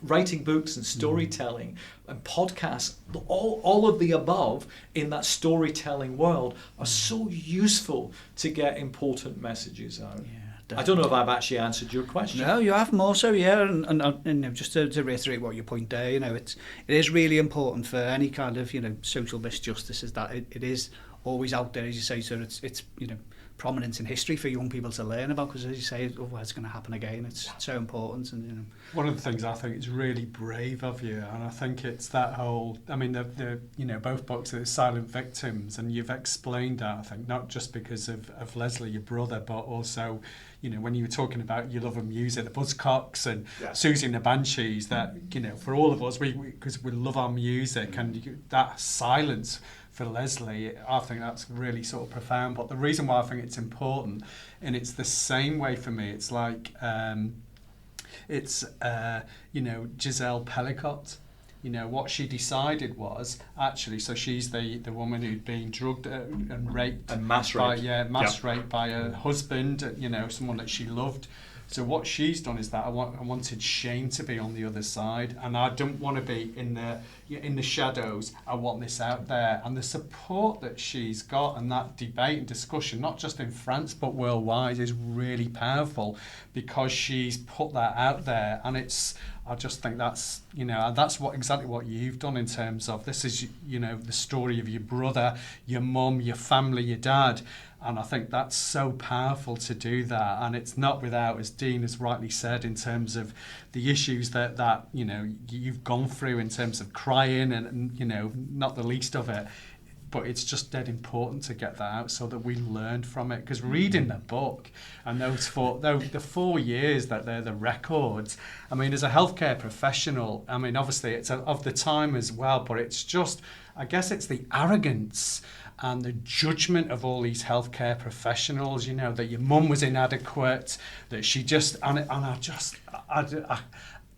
writing books and storytelling and podcasts, all of the above in that storytelling world are so useful to get important messages out. Yeah. I don't know if I've actually answered your question. No, you have more so, yeah. And just to reiterate what your point there, it is really important for any kind of, social misjustice, is that it is always out there, as you say, so it's prominent in history for young people to learn about, because as you say, otherwise it's going to happen again. It's so important. And one of the things I think is really brave of you, and I think it's that whole, the both books are Silent Victims, and you've explained that, I think, not just because of Leslie, your brother, but also, when you were talking about your love of music, the Buzzcocks and Susie and the Banshees, that, for all of us, because we love our music, and that silence for Leslie, I think that's really sort of profound. But the reason why I think it's important, and it's the same way for me, it's like, Giselle Pellicott. What she decided was, actually, so she's the woman who'd been drugged and raped. And mass raped. Raped by her husband, someone that she loved. So what she's done is that I wanted shame to be on the other side, and I don't want to be in the shadows. I want this out there, and the support that she's got and that debate and discussion, not just in France but worldwide, is really powerful, because she's put that out there. And I just think that's that's exactly what you've done in terms of, this is the story of your brother, your mum, your family, your dad. And I think that's so powerful to do that. And it's not without, as Dean has rightly said, in terms of the issues that you've gone through in terms of crying and not the least of it. But it's just dead important to get that out so that we learn from it. Because reading the book and the 4 years that they're the records, as a healthcare professional, obviously it's of the time as well, but it's just, I guess it's the arrogance and the judgment of all these healthcare professionals, that your mum was inadequate, that she just,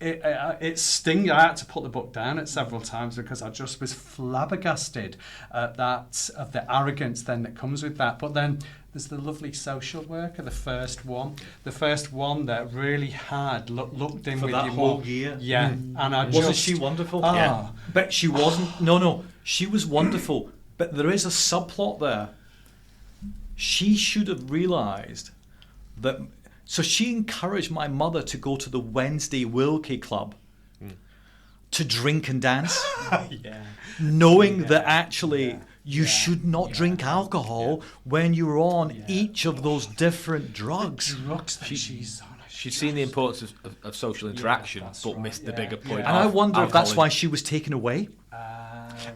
it sting. I had to put the book down at several times because I just was flabbergasted at that, of the arrogance then that comes with that. But then there's the lovely social worker, the first one that really had looked in for with that your whole mum. year. Yeah, and wasn't she wonderful? Yeah, but she wasn't. No, she was wonderful. But there is a subplot there. She should have realised that. So she encouraged my mother to go to the Wednesday Wilkie Club to drink and dance, knowing that actually you should not drink alcohol when you're on each of those different drugs. She'd seen the importance of social interaction, but missed the bigger point. And I wonder if that's why she was taken away.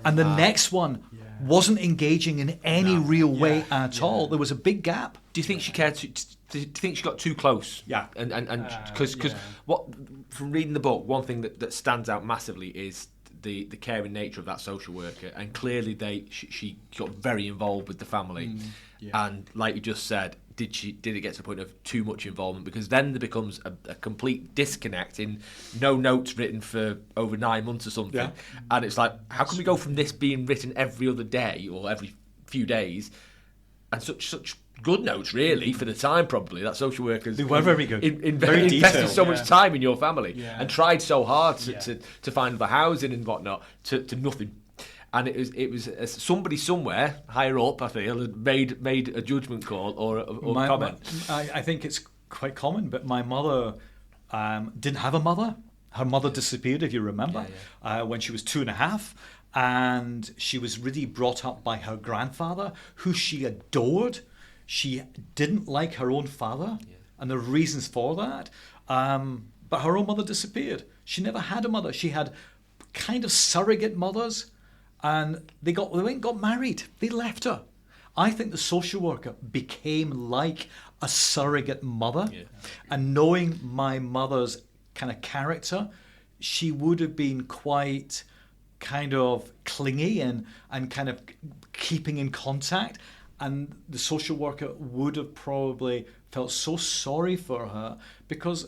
And the next one wasn't engaging in any real way at all. There was a big gap. Do you think she cared? Do you think she got too close? Yeah. And because what, from reading the book, one thing that stands out massively is the caring nature of that social worker, and clearly she got very involved with the family, and like you just said, did it get to the point of too much involvement? Because then there becomes a complete disconnect in no notes written for over 9 months or something, and it's like, how can we go from this being written every other day or every few days, and such good notes really for the time, probably that social workers, they were very good, very invested detailed, so much time in your family and tried so hard to find other housing and whatnot to nothing. And it was somebody somewhere higher up, I feel, had made a judgment call or comment. I think it's quite common, but my mother didn't have a mother. Her mother disappeared, if you remember, when she was 2.5, and she was really brought up by her grandfather, who she adored. She didn't like her own father, and the reasons for that. But her own mother disappeared. She never had a mother. She had kind of surrogate mothers, and they went and got married. They left her. I think the social worker became like a surrogate mother. Yeah. And knowing my mother's kind of character, she would have been quite kind of clingy and kind of keeping in contact. And the social worker would have probably felt so sorry for her, because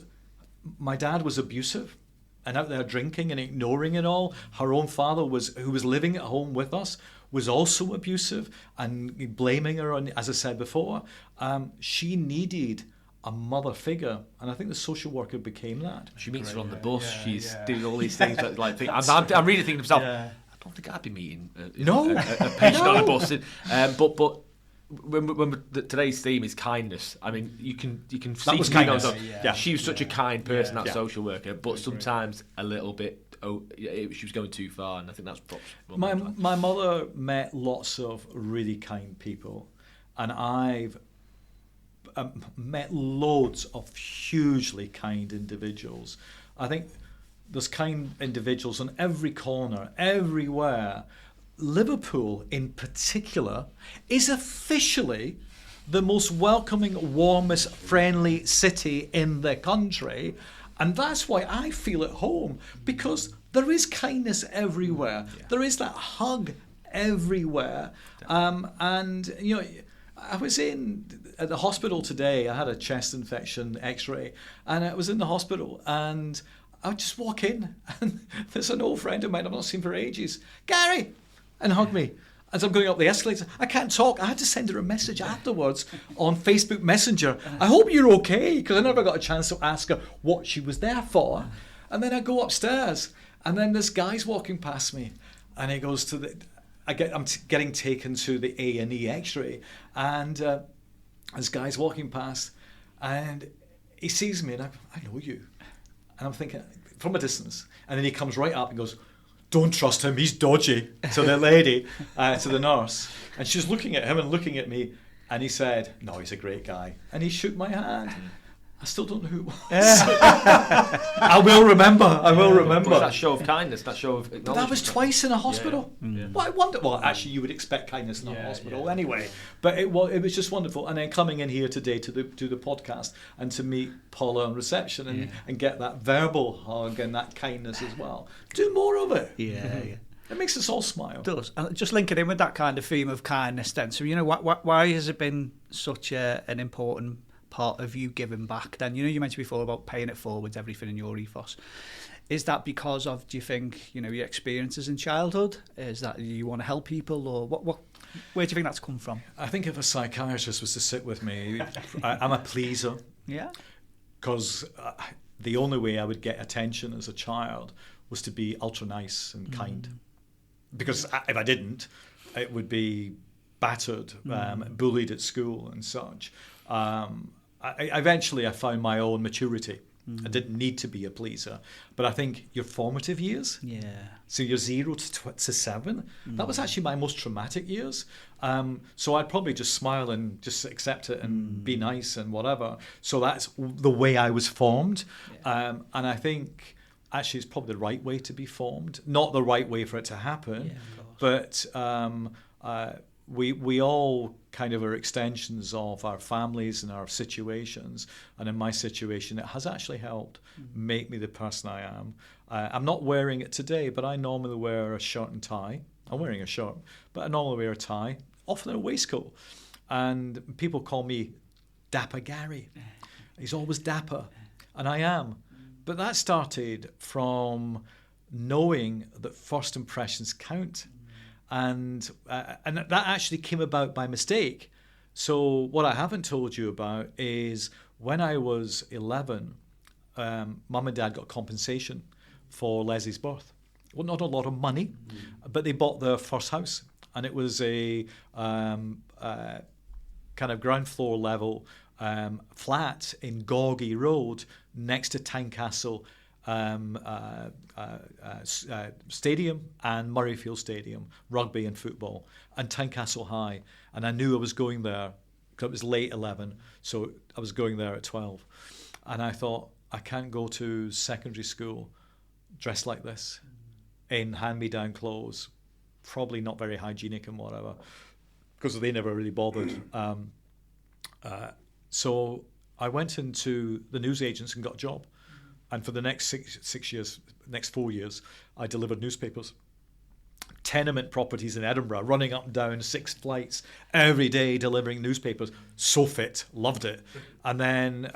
my dad was abusive and out there drinking and ignoring it all. Her own father, who was living at home with us, was also abusive and blaming her on, as I said before. She needed a mother figure, and I think the social worker became that. She meets her on the bus. She's doing all these things. I'm really thinking to myself, I don't think I'd be meeting a patient on a bus. But when today's theme is kindness, I mean, you can see was kindness. She was such a kind person, that social worker, but sometimes a little bit. She was going too far, and I think that's probably my mother met lots of really kind people, and I've met loads of hugely kind individuals. I think there's kind individuals on every corner, everywhere. Liverpool in particular is officially the most welcoming, warmest, friendly city in the country. And that's why I feel at home, because there is kindness everywhere. Yeah. There is that hug everywhere. And, you know, I was at the hospital today. I had a chest infection x-ray, and I was in the hospital, and I would just walk in, and there's an old friend of mine I've not seen for ages, Gary, and hug me. As I'm going up the escalator, I can't talk. I had to send her a message afterwards on Facebook Messenger. I hope you're okay, because I never got a chance to ask her what she was there for. And then I go upstairs, and then this guy's walking past me, and he goes to I'm getting taken to the A&E X-ray, and this guy's walking past, and he sees me, and I know you, and I'm thinking from a distance, and then he comes right up and goes, "Don't trust him, he's dodgy," to the lady, to the nurse. And she's looking at him and looking at me, and he said, "No, he's a great guy." And he shook my hand. I still don't know who it was. I will remember. But that show of kindness, that show of acknowledgement. But that was twice in a hospital. Yeah. Well, I wonder. Well, actually, you would expect kindness in a hospital anyway. But it was just wonderful. And then coming in here today to do the podcast and to meet Paula on reception and get that verbal hug and that kindness as well. Do more of it. Yeah. It makes us all smile. It does. And just linking in with that kind of theme of kindness then. So, you know, why has it been such an important part of you giving back then? You know, you mentioned before about paying it forwards, everything in your ethos. Is that because of, do you think, you know, your experiences in childhood? Is that you want to help people, or where do you think that's come from? I think if a psychiatrist was to sit with me, I'm a pleaser. Yeah. Because the only way I would get attention as a child was to be ultra nice and kind. Because if I didn't, it would be battered, bullied at school and such. Eventually I found my own maturity. I didn't need to be a pleaser. But I think your formative years, so your 0 to 7, that was actually my most traumatic years. So I'd probably just smile and just accept it and be nice and whatever. So that's the way I was formed. And I think actually it's probably the right way to be formed. Not the right way for it to happen, but we all kind of are extensions of our families and our situations. And in my situation, it has actually helped make me the person I am. I'm not wearing it today, but I normally wear a shirt and tie. I'm wearing a shirt, but I normally wear a tie, often a waistcoat. And people call me Dapper Gary. He's always dapper, and I am. But that started from knowing that first impressions count. And that actually came about by mistake. So what I haven't told you about is when I was 11, Mum and Dad got compensation for Leslie's birth. Well, not a lot of money, but they bought their first house. And it was a kind of ground floor level flat in Gorgie Road next to Tynecastle Stadium and Murrayfield Stadium, rugby and football, and Tynecastle High. And I knew I was going there because it was late 11, so I was going there at 12. And I thought, I can't go to secondary school dressed like this, in hand-me-down clothes, probably not very hygienic and whatever, because they never really bothered. So I went into the newsagents and got a job. And for the next next 4 years, I delivered newspapers. Tenement properties in Edinburgh, running up and down 6 flights every day, delivering newspapers. So fit, loved it. And then,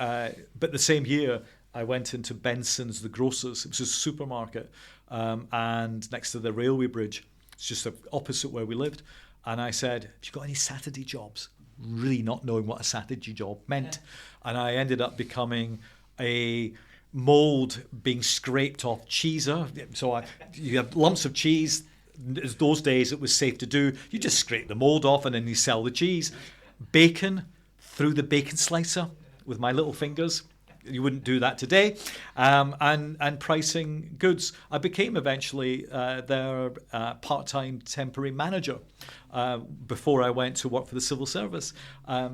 but the same year, I went into Benson's, the grocers. It was a supermarket, and next to the railway bridge. It's just opposite where we lived. And I said, have you got any Saturday jobs? Really not knowing what a Saturday job meant. And I ended up becoming a mould being scraped off cheeser. So you have lumps of cheese. Those days it was safe to do. You just scrape the mould off and then you sell the cheese. Bacon, through the bacon slicer with my little fingers. You wouldn't do that today. And pricing goods. I became eventually their part-time temporary manager before I went to work for the civil service.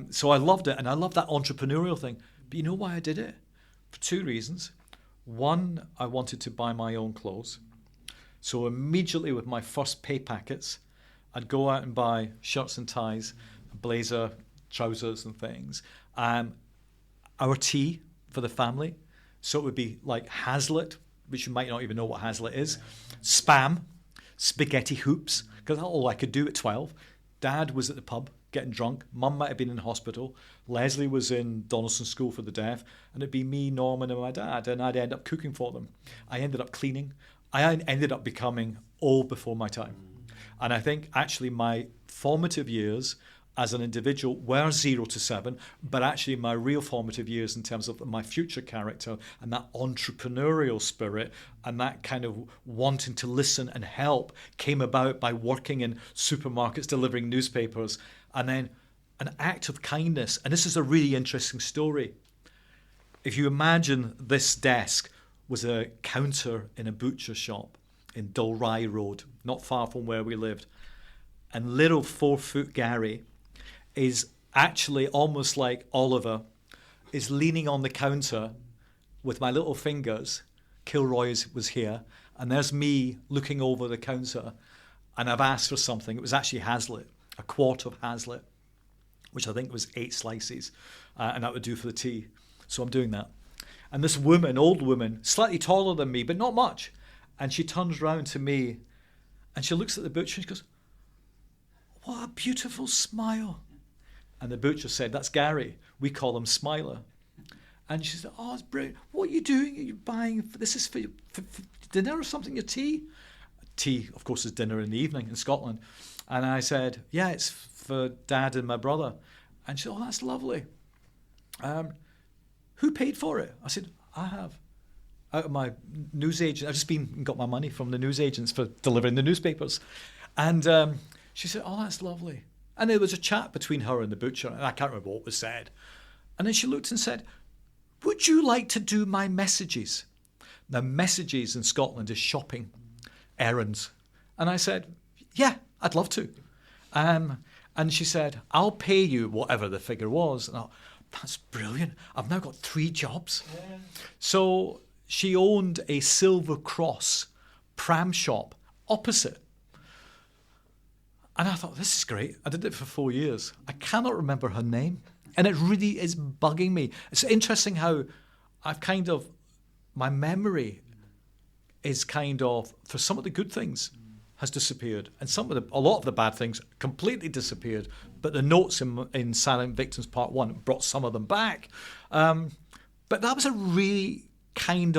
So I loved it, and I loved that entrepreneurial thing. But you know why I did it? For 2 reasons. One, I wanted to buy my own clothes. So immediately with my first pay packets, I'd go out and buy shirts and ties, a blazer, trousers and things. Our tea for the family. So it would be like Hazlitt, which you might not even know what Hazlitt is. Spam, spaghetti hoops, because that's all I could do at 12. Dad was at the pub getting drunk. Mum might have been in hospital. Leslie was in Donaldson School for the Deaf. And it'd be me, Norman and my dad. And I'd end up cooking for them. I ended up cleaning. I ended up becoming old before my time. And I think actually my formative years as an individual were 0 to 7, but actually my real formative years in terms of my future character and that entrepreneurial spirit and that kind of wanting to listen and help came about by working in supermarkets, delivering newspapers, and then an act of kindness. And this is a really interesting story. If you imagine this desk was a counter in a butcher shop in Dalry Road, not far from where we lived, and little 4-foot Gary is actually almost like Oliver, is leaning on the counter with my little fingers. Kilroy was here, and there's me looking over the counter, and I've asked for something. It was actually Hazlitt, a quart of Hazlitt, which I think was 8 slices, and that would do for the tea. So I'm doing that. And this woman, old woman, slightly taller than me, but not much, and she turns round to me, and she looks at the butcher, and she goes, "What a beautiful smile." And the butcher said, "That's Gary. We call him Smiler." And she said, "Oh, it's brilliant. What are you doing? Are you buying, this is for dinner or something, your tea?" Tea, of course, is dinner in the evening in Scotland. And I said, "Yeah, it's for Dad and my brother." And she said, "Oh, that's lovely. Who paid for it?" I said, "I have. Out of my newsagent. I've just been and got my money from the newsagents for delivering the newspapers." And she said, "Oh, that's lovely." And there was a chat between her and the butcher, and I can't remember what was said. And then she looked and said, "Would you like to do my messages?" Now, messages in Scotland is shopping, errands. And I said, "Yeah, I'd love to." And she said, "I'll pay you whatever the figure was." And I thought, that's brilliant. I've now got 3 jobs. Yeah. So she owned a Silver Cross pram shop opposite. And I thought, this is great. I did it for 4 years. I cannot remember her name. And it really is bugging me. It's interesting how I've kind of, my memory is kind of, for some of the good things, has disappeared. And a lot of the bad things completely disappeared. But the notes in Silent Victims Part 1 brought some of them back. But that was a really kind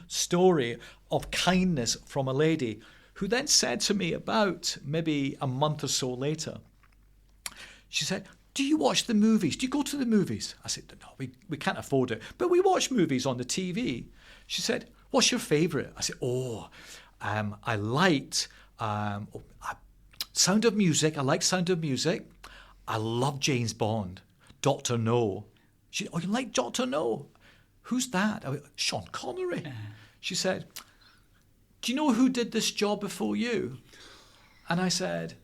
story of kindness from a lady who then said to me about maybe a month or so later, she said, "Do you watch the movies? Do you go to the movies?" I said, "No, we can't afford it. But we watch movies on the TV." She said, "What's your favourite?" I said, I liked Sound of Music. I like Sound of Music. I love James Bond. Dr. No. She said, "Oh, you like Dr. No? Who's that?" I went, "Sean Connery." She said, "Do you know who did this job before you?" And I said,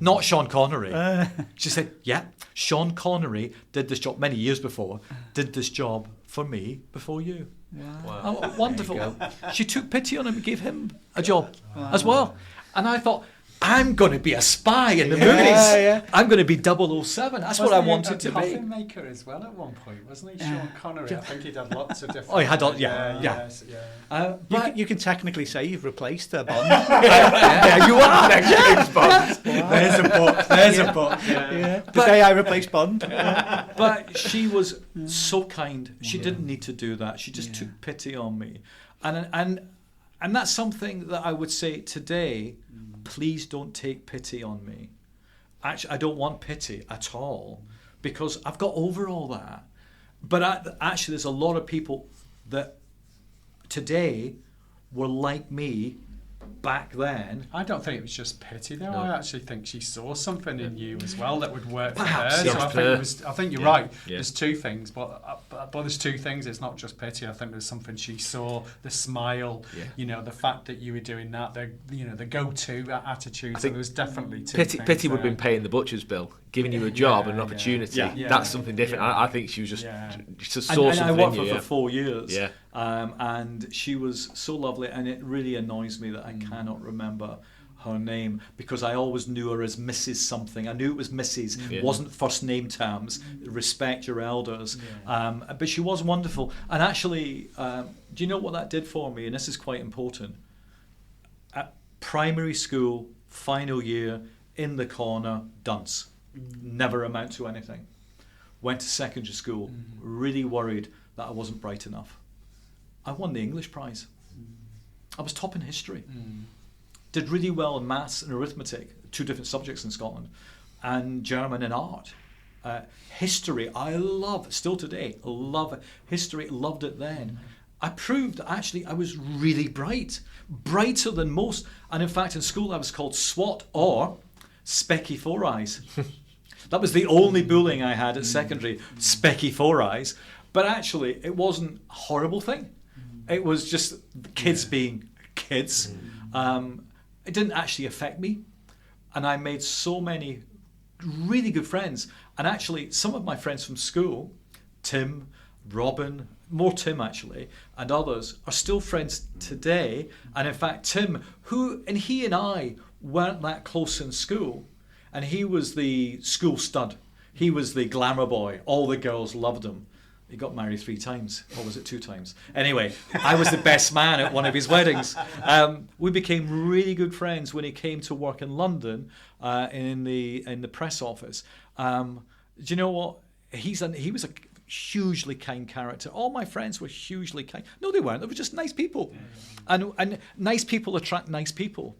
not Sean Connery. She said, yeah, Sean Connery did this job many years before, did this job for me before you. Wow. Oh, wonderful. She took pity on him and gave him a job as well. And I thought, I'm going to be a spy in the movies. Yeah. I'm going to be 007. That's what I wanted to be. Coffee maker as well at one point, wasn't he? Sean Connery. I think he'd had lots of different. Oh, he had all, Yes, yeah. But You can technically say you've replaced Bond. yeah, you are. Next James Bond. There's a book. There's a book. Yeah. The day I replaced Bond. But she was so kind. She didn't need to do that. She just took pity on me, and that's something that I would say today. Please don't take pity on me. Actually, I don't want pity at all because I've got over all that. But actually, there's a lot of people that today were like me back then. I don't think it was just pity though. I actually think she saw something in you as well that would work for Perhaps, her. yeah. So I think you're right. Yeah. There's two things, but there's two things. It's not just pity. I think there's something she saw, the smile, the fact that you were doing that, the go-to attitude. I think so there was definitely two Pity things would have been paying the butcher's bill, giving you a job and an opportunity. Yeah. That's something different. Yeah. I think she was just saw And I something worked in for you. her for 4 years. Yeah. And she was so lovely, and it really annoys me that I cannot remember her name because I always knew her as Mrs. something. I knew it was Mrs. Yeah. Wasn't first name terms. Respect your elders. But she was wonderful. And actually, do you know what that did for me? And this is quite important. At primary school, final year, in the corner, dunce. Never amount to anything. Went to secondary school, really worried that I wasn't bright enough. I won the English prize. I was top in history. Did really well in maths and arithmetic, 2 different subjects in Scotland, and German and art. History, I love, still today, love history, loved it then. I proved that actually I was really bright, brighter than most. And in fact, in school I was called SWAT or Specky Four Eyes. That was the only bullying I had at secondary, Specky Four Eyes. But actually, it wasn't a horrible thing. It was just kids being kids. It didn't actually affect me. And I made so many really good friends. And actually, some of my friends from school, Tim, Robin, more Tim actually, and others, are still friends today. And in fact, Tim, he and I weren't that close in school. And he was the school stud. He was the glamour boy. All the girls loved him. He got married 3 times, or was it 2 times? Anyway, I was the best man at one of his weddings. We became really good friends when he came to work in London in the press office. Do you know what? He was a hugely kind character. All my friends were hugely kind. No, they weren't. They were just nice people, and nice people attract nice people.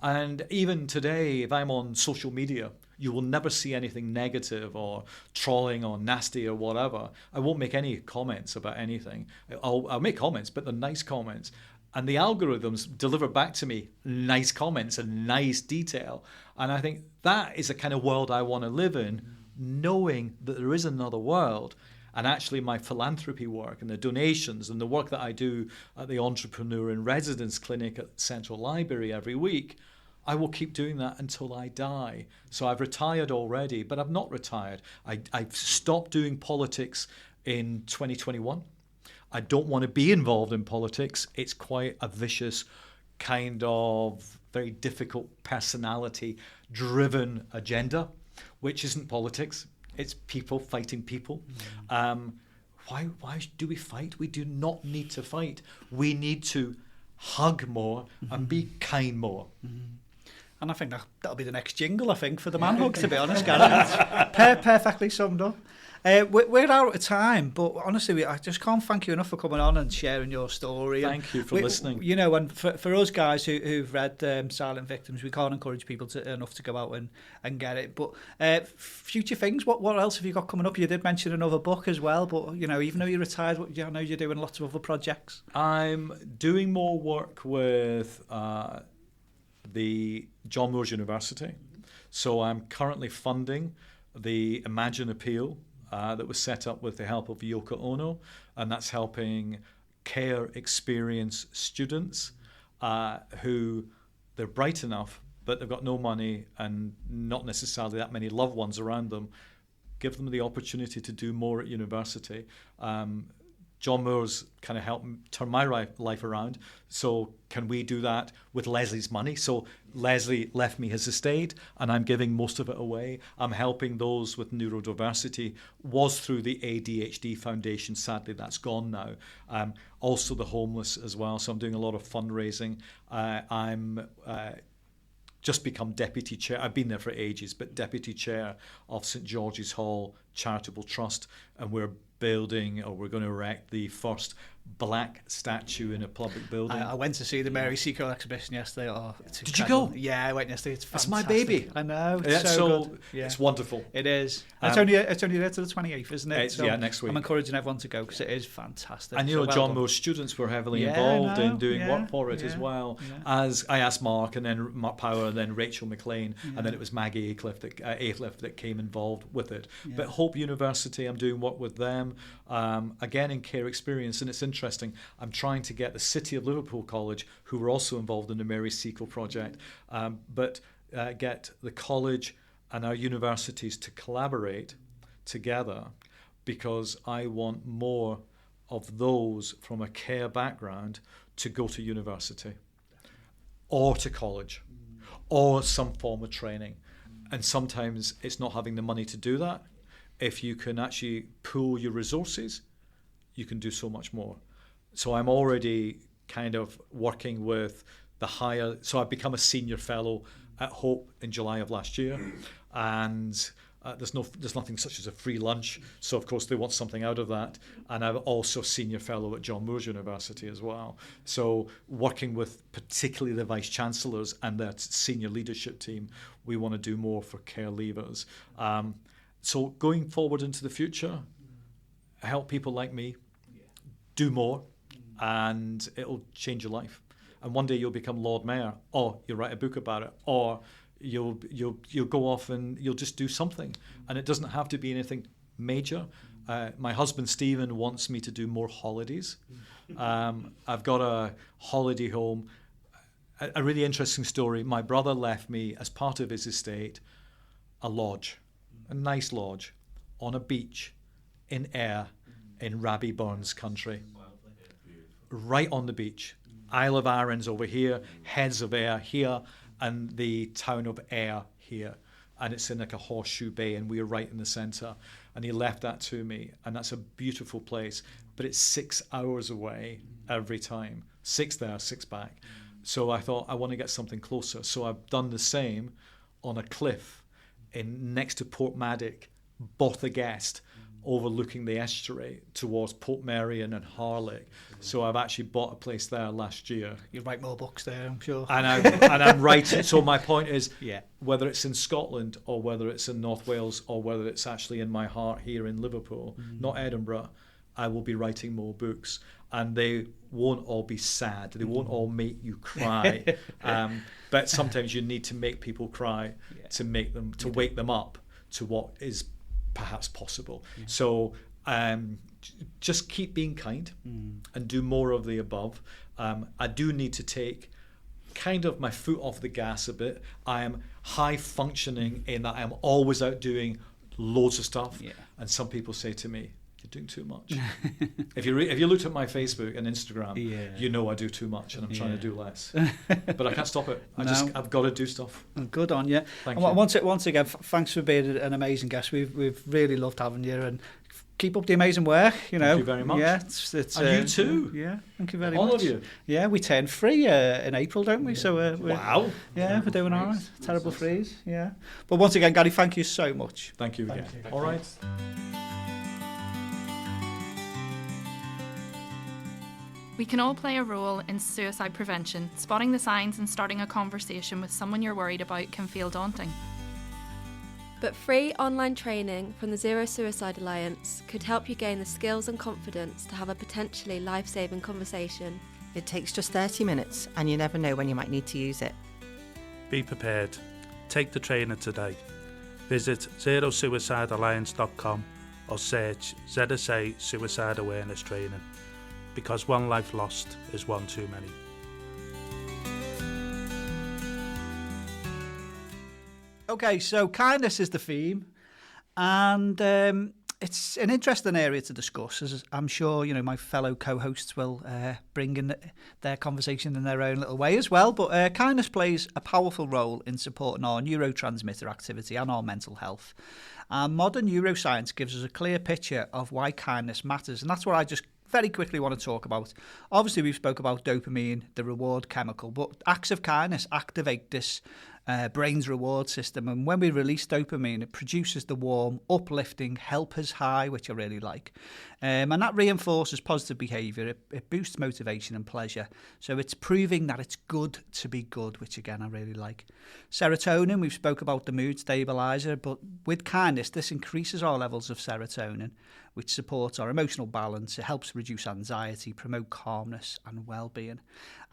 And even today, if I'm on social media, you will never see anything negative or trolling or nasty or whatever. I won't make any comments about anything. I'll make comments, but they're nice comments. And the algorithms deliver back to me nice comments and nice detail. And I think that is the kind of world I want to live in, knowing that there is another world. And actually my philanthropy work and the donations and the work that I do at the Entrepreneur in Residence Clinic at Central Library every week, I will keep doing that until I die. So I've retired already, but I've not retired. I've stopped doing politics in 2021. I don't want to be involved in politics. It's quite a vicious kind of very difficult personality-driven agenda, which isn't politics. It's people fighting people. Why do we fight? We do not need to fight. We need to hug more and be kind more. And I think that'll be the next jingle, I think, for the man hug, to be honest, Gary. Perfectly summed up. We're out of time, but honestly, I just can't thank you enough for coming on and sharing your story. Thank you for listening. You know, and for us guys who've read Silent Victims, we can't encourage people enough to go out and get it. But future things, what else have you got coming up? You did mention another book as well, but, you know, even though you're retired, I know you're doing lots of other projects. I'm doing more work with the John Moores University. So I'm currently funding the Imagine Appeal that was set up with the help of Yoko Ono, and that's helping care experience students who they're bright enough, but they've got no money and not necessarily that many loved ones around them. Give them the opportunity to do more at university. John Moore's kind of helped turn my life around. So can we do that with Leslie's money? So Leslie left me his estate and I'm giving most of it away. I'm helping those with neurodiversity, was through the ADHD Foundation. Sadly, that's gone now. Also the homeless as well. So I'm doing a lot of fundraising. I'm just become deputy chair. I've been there for ages, but deputy chair of St George's Hall Charitable Trust. And we're going to erect the first black statue in a public building. I went to see the Mary Seacole exhibition yesterday. Oh, Did you go? Yeah, I went yesterday. It's fantastic. That's my baby. I know. It's Yeah, so good. Yeah. It's wonderful. It is. It's only there to the 28th, isn't it? Yeah, next week. I'm encouraging everyone to go because it is fantastic. And So well John done. Moore's students were heavily Yeah, involved I know. in doing Yeah, work for it as yeah, well. yeah. As I asked Mark, and then Mark Power, and then Rachel McLean, and then it was Maggie Aycliffe that came involved with it. Yeah. But Hope University, I'm doing work with them, again in care experience, and it's interesting. I'm trying to get the City of Liverpool College, who were also involved in the Mary Seacole project, but get the college and our universities to collaborate together, because I want more of those from a care background to go to university or to college or some form of training. And sometimes it's not having the money to do that. If you can actually pool your resources, you can do so much more. So I'm already kind of working with so I've become a senior fellow at Hope in July of last year, and there's nothing such as a free lunch, so of course they want something out of that. And I'm also senior fellow at John Moore's University as well. So working with particularly the vice chancellors and their senior leadership team, we want to do more for care leavers. So going forward into the future, help people like me do more, and it'll change your life. And one day you'll become Lord Mayor, or you'll write a book about it, or you'll go off and you'll just do something. And it doesn't have to be anything major. My husband Stephen wants me to do more holidays. I've got a holiday home. A really interesting story. My brother left me, as part of his estate, a lodge, a nice lodge on a beach in Ayr in Rabbie Burns country. Right on the beach. Isle of Arran's over here, Heads of Ayr here, and the town of Ayr here. And it's in like a horseshoe bay, and we're right in the centre. And he left that to me, and that's a beautiful place. But it's 6 hours away every time. 6 there, 6 back. So I thought, I want to get something closer. So I've done the same on a cliff next to Portmaddock, Botherguest, overlooking the estuary towards Portmeirion and Harlech. So I've actually bought a place there last year. You'll write more books there, I'm sure. And I'm writing. So my point is, Yeah. whether it's in Scotland or whether it's in North Wales or whether it's actually in my heart here in Liverpool, not Edinburgh, I will be writing more books. And they won't all be sad. They won't all make you cry. But sometimes you need to make people cry to wake them up to what is perhaps possible. Yeah. So just keep being kind and do more of the above. I do need to take kind of my foot off the gas a bit. I am high functioning in that I am always out doing loads of stuff. Yeah. And some people say to me, you're doing too much. If you looked at my Facebook and Instagram, you know I do too much and I'm trying to do less. But I can't stop it. I've got to do stuff. Good on you. Thank you. you. Once again, thanks for being an amazing guest. We've really loved having you, and keep up the amazing work. Thank you very much. Yeah, it's and you too. Yeah, thank you very All much. All of you. Yeah, we turn 3 in April, don't we? So wow. Yeah, we're doing all right. Terrible freeze. Yeah. But once again, Gary, thank you so much. Thank you again. All right. We can all play a role in suicide prevention. Spotting the signs and starting a conversation with someone you're worried about can feel daunting. But free online training from the Zero Suicide Alliance could help you gain the skills and confidence to have a potentially life-saving conversation. It takes just 30 minutes and you never know when you might need to use it. Be prepared. Take the training today. Visit zerosuicidealliance.com or search ZSA Suicide Awareness Training, because one life lost is one too many. Okay, so kindness is the theme, and it's an interesting area to discuss, as I'm sure my fellow co-hosts will bring in their conversation in their own little way as well. But kindness plays a powerful role in supporting our neurotransmitter activity and our mental health. Modern neuroscience gives us a clear picture of why kindness matters, and that's what I just very quickly want to talk about. Obviously, we've spoke about dopamine, the reward chemical, but acts of kindness activate this brain's reward system, and when we release dopamine, it produces the warm, uplifting helper's high, which I really like, and that reinforces positive behaviour. It boosts motivation and pleasure, so it's proving that it's good to be good, which again I really like. Serotonin, we've spoke about the mood stabiliser, but with kindness this increases our levels of serotonin, which supports our emotional balance. It helps reduce anxiety, promote calmness and well-being.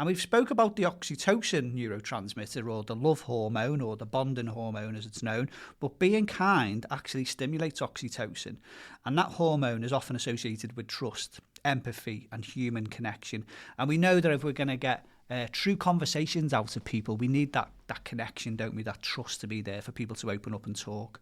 And we've spoke about the oxytocin neurotransmitter, or the love hormone, or the bonding hormone as it's known, but being kind actually stimulates oxytocin, and that hormone is often associated with trust, empathy and human connection. And we know that if we're going to get true conversations out of people, we need that connection, don't we, that trust to be there for people to open up and talk.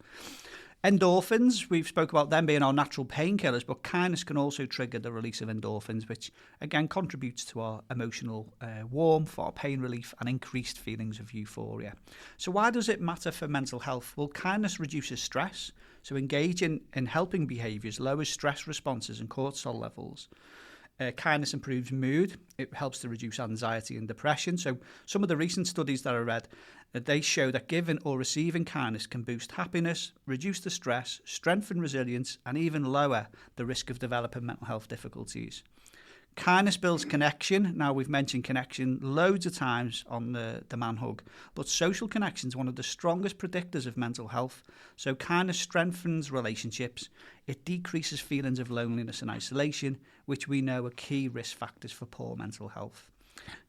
Endorphins, we've spoke about them being our natural painkillers, but kindness can also trigger the release of endorphins, which again contributes to our emotional warmth, our pain relief and increased feelings of euphoria. So why does it matter for mental health? Well, kindness reduces stress, so engaging in helping behaviours lowers stress responses and cortisol levels. Kindness improves mood. It helps to reduce anxiety and depression. So some of the recent studies that I read, they show that giving or receiving kindness can boost happiness, reduce the stress, strengthen resilience, and even lower the risk of developing mental health difficulties. Kindness builds connection. Now, we've mentioned connection loads of times on the Man Hug, but social connection is one of the strongest predictors of mental health. So kindness strengthens relationships. It decreases feelings of loneliness and isolation, which we know are key risk factors for poor mental health.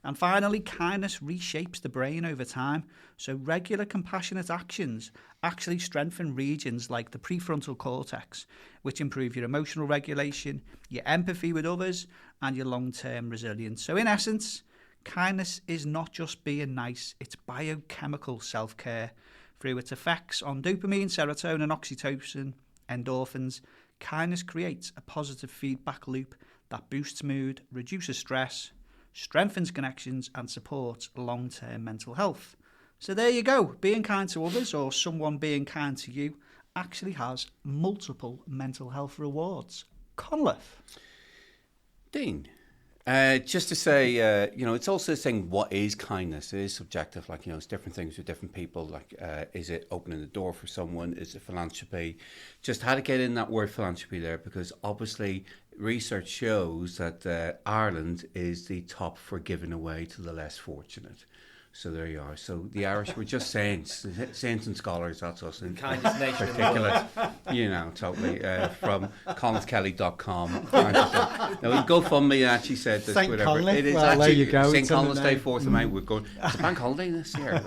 And finally, kindness reshapes the brain over time. So regular compassionate actions actually strengthen regions like the prefrontal cortex, which improve your emotional regulation, your empathy with others, and your long-term resilience. So in essence, kindness is not just being nice, it's biochemical self-care. Through its effects on dopamine, serotonin, oxytocin, endorphins, kindness creates a positive feedback loop that boosts mood, reduces stress, strengthens connections and supports long-term mental health. So there you go. Being kind to others, or someone being kind to you, actually has multiple mental health rewards. Conleth. Dean, just to say, it's also saying what is kindness. It is subjective, it's different things with different people. Is it opening the door for someone? Is it philanthropy? Just how to get in that word philanthropy there, because obviously research shows that Ireland is the top for giving away to the less fortunate. So there you are. So the Irish were just saints and scholars. That's us in particular. Totally. From CollinsKelly.com. Now, GoFundMe actually said this. St. Whatever. Conleth. It is well, actually there you go. St. Conleth's Day, 4th of May. We're going. It's a bank holiday this year.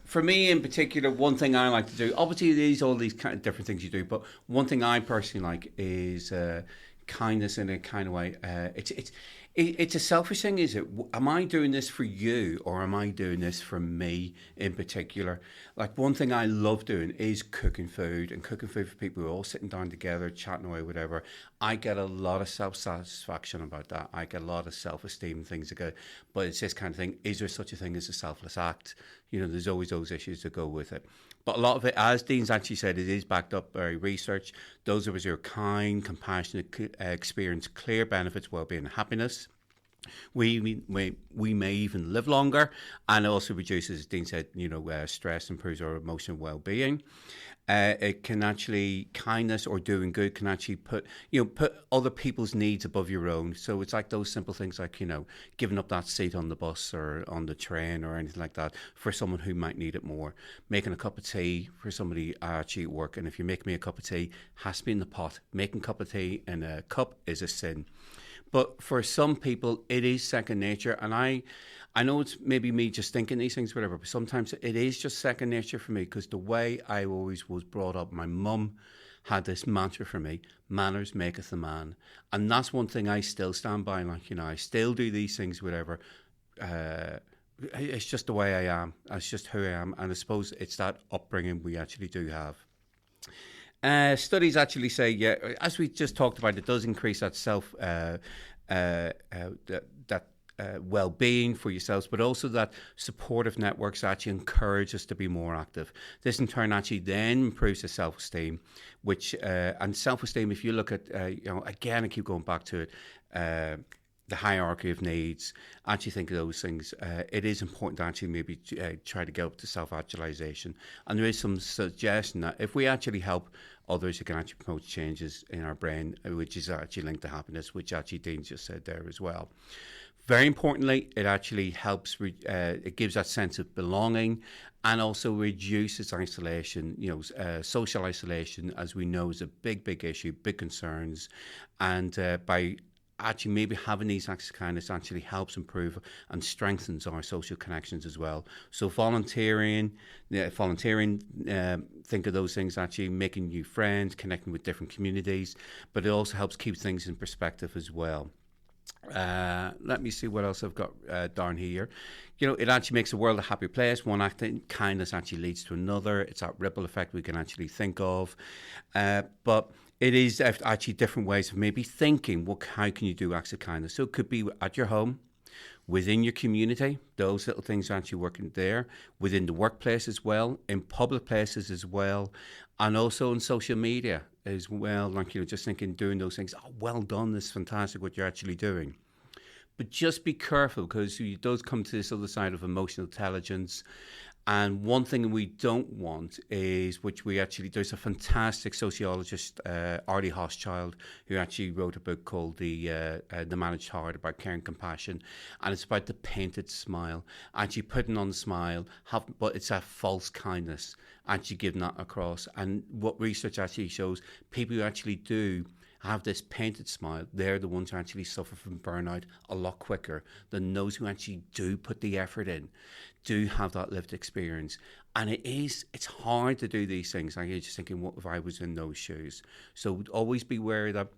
For me in particular, one thing I like to do, obviously there's all these kind of different things you do, but one thing I personally like is kindness in a kind of way. It's a selfish thing, is it? Am I doing this for you, or am I doing this for me in particular? Like, one thing I love doing is cooking food for people. We're all sitting down together, chatting away, whatever. I get a lot of self-satisfaction about that. I get a lot of self-esteem and things that go, but it's this kind of thing. Is there such a thing as a selfless act? There's always those issues that go with it. But a lot of it, as Dean's actually said, it is backed up by research. Those of us who are kind, compassionate, experience clear benefits, well-being and happiness. We may even live longer, and it also reduces, as Dean said, stress, improves our emotional well-being. It can actually, kindness or doing good can actually put other people's needs above your own. So it's like those simple things like, giving up that seat on the bus or on the train or anything like that for someone who might need it more. Making a cup of tea for somebody actually at work. And if you make me a cup of tea, it has to be in the pot. Making a cup of tea in a cup is a sin. But for some people, it is second nature. And I know it's maybe me just thinking these things, whatever, but sometimes it is just second nature for me, because the way I always was brought up, my mum had this mantra for me: manners maketh a man. And that's one thing I still stand by. I still do these things, whatever, it's just the way I am. It's just who I am. And I suppose it's that upbringing we actually do have. Studies actually say, as we just talked about, it does increase that well-being for yourselves, but also that supportive networks actually encourage us to be more active. This in turn actually then improves the self-esteem, which and self-esteem, if you look at, again, I keep going back to it, the hierarchy of needs, actually think of those things. It is important to actually maybe try to get up to self-actualization. And there is some suggestion that if we actually help others, it can actually promote changes in our brain, which is actually linked to happiness, which actually Dean just said there as well. Very importantly, it actually helps, it gives that sense of belonging and also reduces isolation. Social isolation, as we know, is a big, big issue, big concerns. And by actually maybe having these acts of kindness actually helps improve and strengthens our social connections as well. So volunteering, think of those things, actually making new friends, connecting with different communities, but it also helps keep things in perspective as well. Let me see what else I've got down here. It actually makes the world a happier place. One act of kindness actually leads to another. It's that ripple effect we can actually think of. But it is actually different ways of maybe thinking, how can you do acts of kindness? So it could be at your home, within your community, those little things are actually working there, within the workplace as well, in public places as well, and also on social media as well. Just thinking, doing those things, well done, this is fantastic what you're actually doing. But just be careful, because it does come to this other side of emotional intelligence. And one thing we don't want is, there's a fantastic sociologist, Arlie Hochschild, who actually wrote a book called The Managed Heart, about care and compassion. And it's about the painted smile, actually putting on the smile, but it's a false kindness, actually giving that across. And what research actually shows, people who actually do have this painted smile, they're the ones who actually suffer from burnout a lot quicker than those who actually do put the effort in, do have that lived experience. And it's hard to do these things. I'm just thinking, what if I was in those shoes? So always be aware that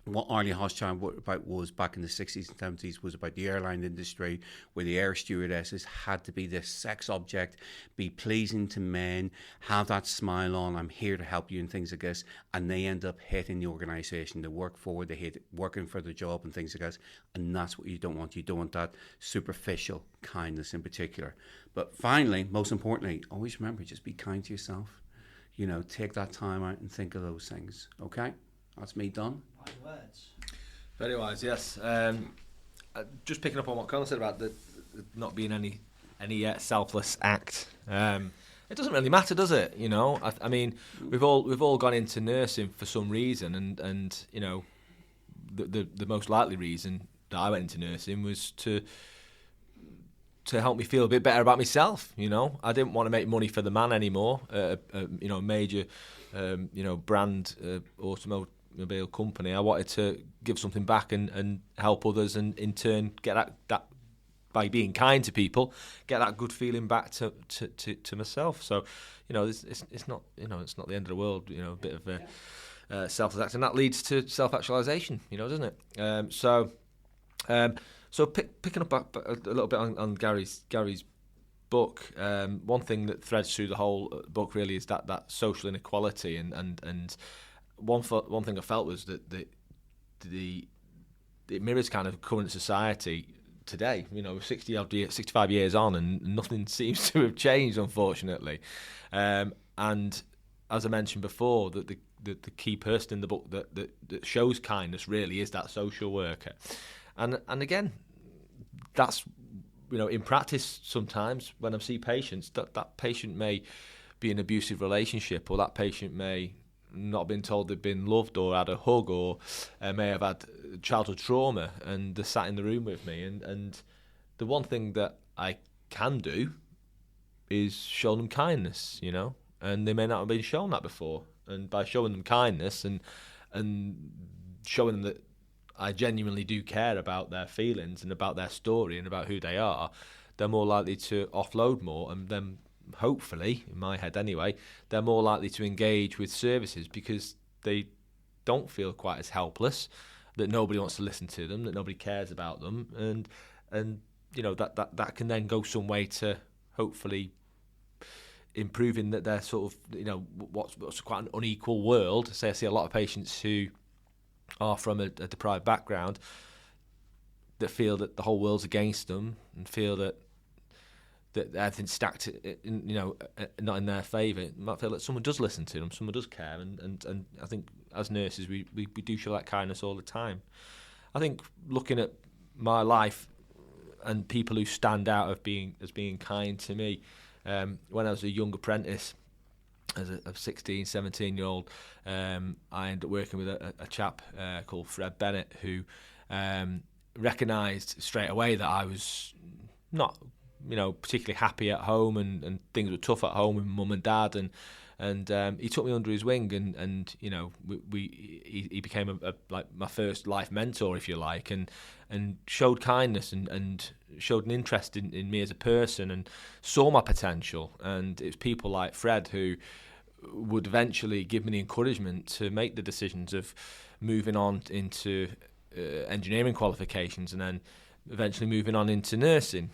what Arlie Hochschild was back in the 60s and 70s was about the airline industry, where the air stewardesses had to be this sex object, be pleasing to men, have that smile on, I'm here to help you and things like this, and they end up hating the organisation they work for, they hate working for the job and things like this, and that's what you don't want. You don't want that superficial kindness in particular. But finally, most importantly, always remember, just be kind to yourself. Take that time out and think of those things, okay? That's me done. Wise words. Very wise, yes. Just picking up on what Conor said about the not being any selfless act. It doesn't really matter, does it? I mean, we've all gone into nursing for some reason, and the most likely reason that I went into nursing was to help me feel a bit better about myself. I didn't want to make money for the man anymore. Major, brand automobile company. I wanted to give something back and help others, and in turn get that by being kind to people, get that good feeling back to myself. So, it's not it's not the end of the world. A bit of a selfless act, and that leads to self-actualization. Doesn't it? So picking up a little bit on Gary's book, one thing that threads through the whole book really is that social inequality, and one thing I felt was that it mirrors kind of current society today. 65 years on, and nothing seems to have changed, unfortunately. And as I mentioned before, that the key person in the book that shows kindness really is that social worker. And again, that's, in practice sometimes when I see patients, that patient may be in an abusive relationship, or that patient may not have been told they've been loved or had a hug, or may have had childhood trauma, and they're sat in the room with me. And the one thing that I can do is show them kindness, and they may not have been shown that before. And by showing them kindness and showing them that I genuinely do care about their feelings and about their story and about who they are, they're more likely to offload more, and then hopefully, in my head anyway, they're more likely to engage with services because they don't feel quite as helpless, that nobody wants to listen to them, that nobody cares about them, and that can then go some way to hopefully improving that they're sort of, what's quite an unequal world. Say I see a lot of patients who are from a deprived background that feel that the whole world's against them and feel that everything's stacked, not in their favour. You might feel that someone does listen to them, someone does care, and I think as nurses we do show that kindness all the time. I think looking at my life and people who stand out as being kind to me, when I was a young apprentice, as a 16, 17-year-old, I ended up working with a chap called Fred Bennett, who recognised straight away that I was not, particularly happy at home, and things were tough at home with mum and dad, and he took me under his wing, and he became like my first life mentor, if you like, and showed kindness and showed an interest in me as a person and saw my potential. And it was people like Fred who would eventually give me the encouragement to make the decisions of moving on into engineering qualifications and then eventually moving on into nursing.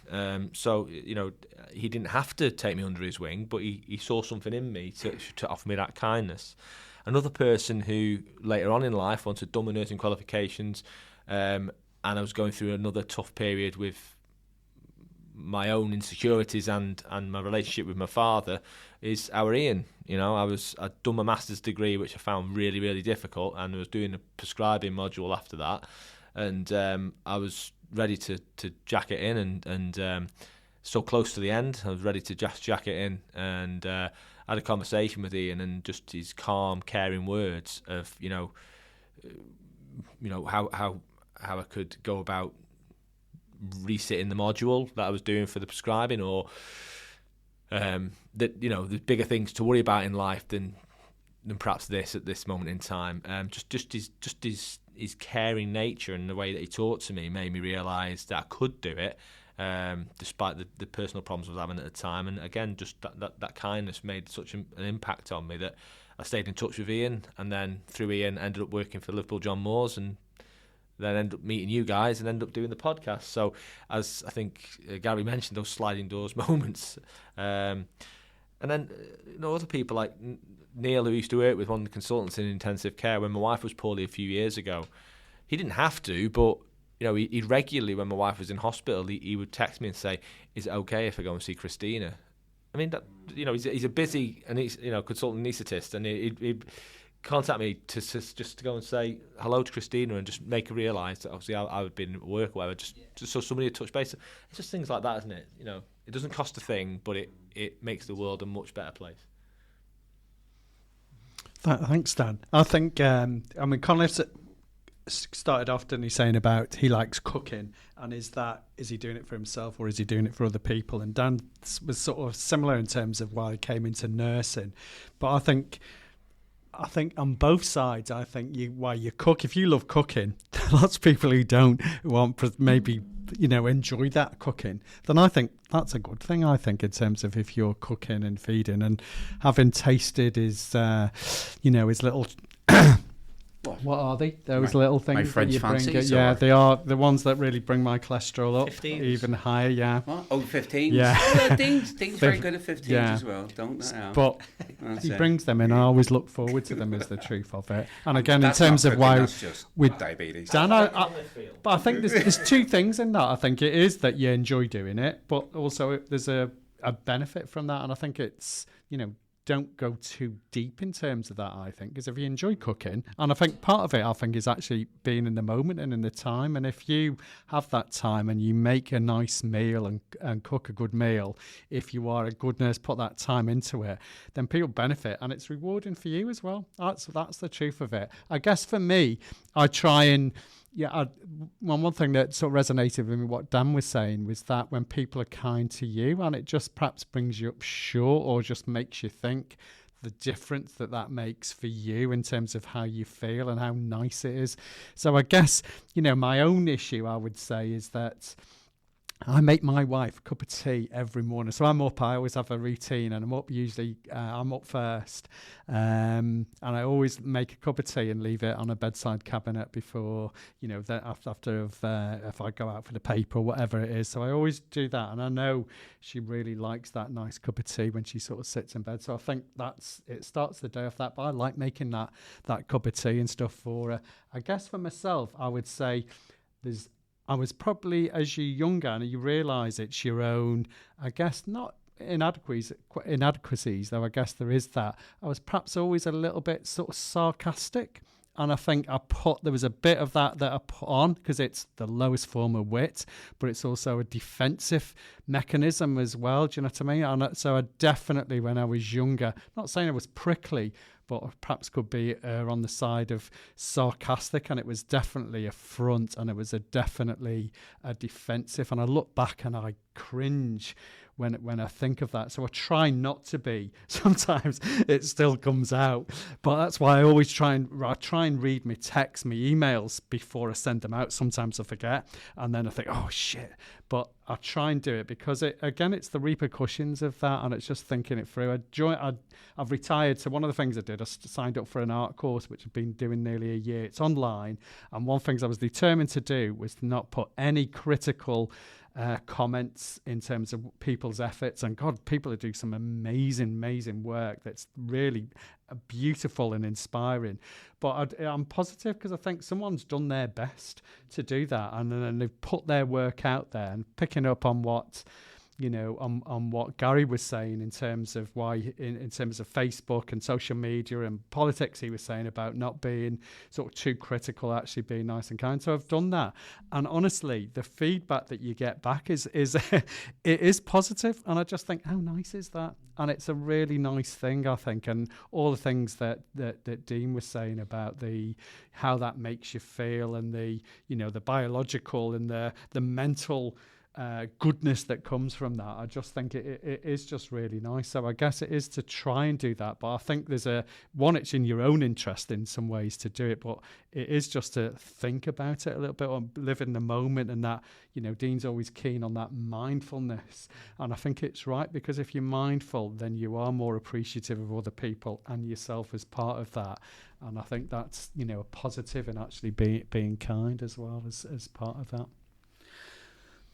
So he didn't have to take me under his wing, but he saw something in me to offer me that kindness. Another person who later on in life, once I'd done my nursing qualifications, and I was going through another tough period with my own insecurities and my relationship with my father, is our Ian. I'd done my master's degree, which I found really, really difficult, and I was doing a prescribing module after that, and I was ready to jack it in, and so close to the end, I was ready to just jack it in, and I had a conversation with Ian, and just his calm, caring words of how I could go about resitting the module that I was doing for the prescribing, or that there's bigger things to worry about in life than perhaps this at this moment in time. Just his caring nature and the way that he talked to me made me realise that I could do it, despite the personal problems I was having at the time. And again, just that kindness made such an impact on me that I stayed in touch with Ian, and then through Ian ended up working for Liverpool John Moores, and then ended up meeting you guys and ended up doing the podcast. So as I think Gary mentioned, those sliding doors moments. And then other people like Neil, who used to work with one of the consultants in intensive care when my wife was poorly a few years ago. He didn't have to, but he regularly, when my wife was in hospital, he would text me and say, "Is it okay if I go and see Christina?" I mean, that, he's a busy and he's consultant anaesthetist, and he'd contact me to just to go and say hello to Christina and just make her realise that obviously I would be at work or whatever, just so somebody would touch base. It's just things like that, isn't it? It doesn't cost a thing, but it makes the world a much better place. Thanks, Dan. I think, Conliffe started off, didn't he, saying about he likes cooking, and is he doing it for himself or is he doing it for other people? And Dan was sort of similar in terms of why he came into nursing. But I think on both sides, why you cook, if you love cooking, lots of people who don't, who aren't maybe enjoy that cooking, then I think that's a good thing. I think in terms of if you're cooking and feeding and having tasted his little what are they? Those little things. My French that you bring. fancies. Yeah, they are the ones that really bring my cholesterol up 15s. even higher. Yeah. What? Oh, 15s. Yeah. Dean's very good at 15s as well. Don't they? But he brings them in, and I always look forward to them. Is the truth of it. And again, That's in terms not of cooking, why that's just with diabetes. Dan, but I think there's two things in that. I think it is that you enjoy doing it, but also there's a benefit from that, and I think it's don't go too deep in terms of that, I think, because if you enjoy cooking, and I think part of it, is actually being in the moment and in the time, and if you have that time and you make a nice meal and cook a good meal, if you are a good nurse, put that time into it, then people benefit, and it's rewarding for you as well. That's the truth of it. I guess for me, I try and one thing that sort of resonated with me, what Dan was saying, was that when people are kind to you, and it just perhaps brings you up short or just makes you think the difference that makes for you in terms of how you feel and how nice it is. So I guess, my own issue, I would say, is that I make my wife a cup of tea every morning. So I'm up, I always have a routine, and I'm up usually, I'm up first. And I always make a cup of tea and leave it on a bedside cabinet before, after if I go out for the paper or whatever it is. So I always do that. And I know she really likes that nice cup of tea when she sort of sits in bed. So I think it starts the day off that. But I like making that cup of tea and stuff for her. I guess for myself, I would say I was probably, as you're younger and you realise it's your own, I guess, not inadequacies, though I guess there is that. I was perhaps always a little bit sort of sarcastic. And I think there was a bit of that I put on because it's the lowest form of wit, but it's also a defensive mechanism as well. Do you know what I mean? And so I definitely, when I was younger, not saying I was prickly, but perhaps could be on the side of sarcastic, and it was definitely a front, and it was definitely a defensive. And I look back and I cringe when I think of that. So I try not to be. Sometimes it still comes out, but that's why I always try and read my texts, my emails before I send them out. Sometimes I forget, and then I think, oh shit. But I try and do it because it's the repercussions of that, and it's just thinking it through. I've retired, so one of the things I did, I signed up for an art course, which I've been doing nearly a year. It's online, and one of the things I was determined to do was to not put any critical comments in terms of people's efforts. And God, people are doing some amazing work that's really beautiful and inspiring. But I'm positive because I think someone's done their best to do that, and then they've put their work out there, and picking up on what on what Gary was saying in terms of why, in terms of Facebook and social media and politics, he was saying about not being sort of too critical, actually being nice and kind. So I've done that, and honestly, the feedback that you get back is it is positive, and I just think, how nice is that? And it's a really nice thing, I think, and all the things that Dean was saying about how that makes you feel, and the biological and the mental goodness that comes from that. I just think it is just really nice. So I guess it is to try and do that, but I think there's it's in your own interest in some ways to do it, but it is just to think about it a little bit, or live in the moment, and that, Dean's always keen on that mindfulness, and I think it's right, because if you're mindful, then you are more appreciative of other people and yourself as part of that, and I think that's a positive, and actually being kind as well as part of that.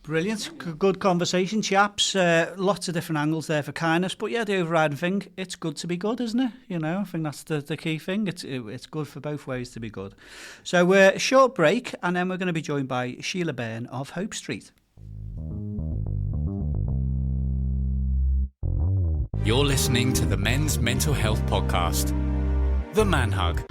Brilliant. Good conversation, chaps. Lots of different angles there for kindness. But yeah, the overriding thing, it's good to be good, isn't it? I think that's the key thing. It's good for both ways to be good. So a short break, and then we're going to be joined by Sheila Byrne of Hope Street. You're listening to the Men's Mental Health Podcast, The Man Hug.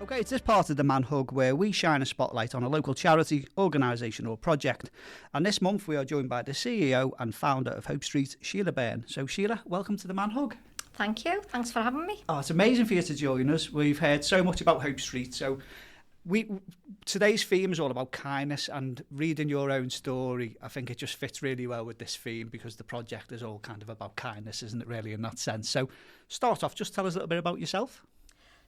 Okay, it's this part of the Man Hug where we shine a spotlight on a local charity, organisation or project. And this month we are joined by the CEO and founder of Hope Street, Sheila Byrne. So Sheila, welcome to the Man Hug. Thank you. Thanks for having me. Oh, it's amazing for you to join us. We've heard so much about Hope Street. So today's theme is all about kindness, and reading your own story, I think it just fits really well with this theme, because the project is all kind of about kindness, isn't it, really, in that sense? So start off, just tell us a little bit about yourself.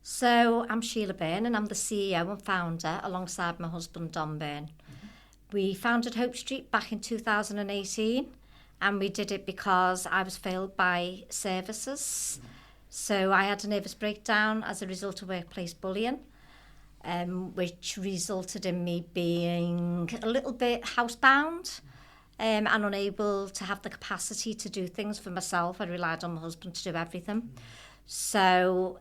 So I'm Sheila Byrne, and I'm the CEO and founder alongside my husband Don Byrne. We founded Hope Street back in 2018, and we did it because I was failed by services. So I had a nervous breakdown as a result of workplace bullying, which resulted in me being a little bit housebound and unable to have the capacity to do things for myself. I relied on my husband to do everything. So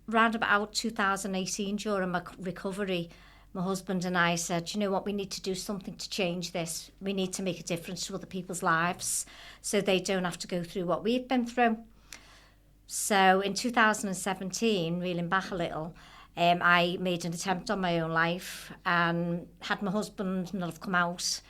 round about 2018, during my recovery, my husband and I said, you know what, we need to do something to change this. We need to make a difference to other people's lives so they don't have to go through what we've been through. So in 2017, reeling back a little, I made an attempt on my own life and had my husband not have come out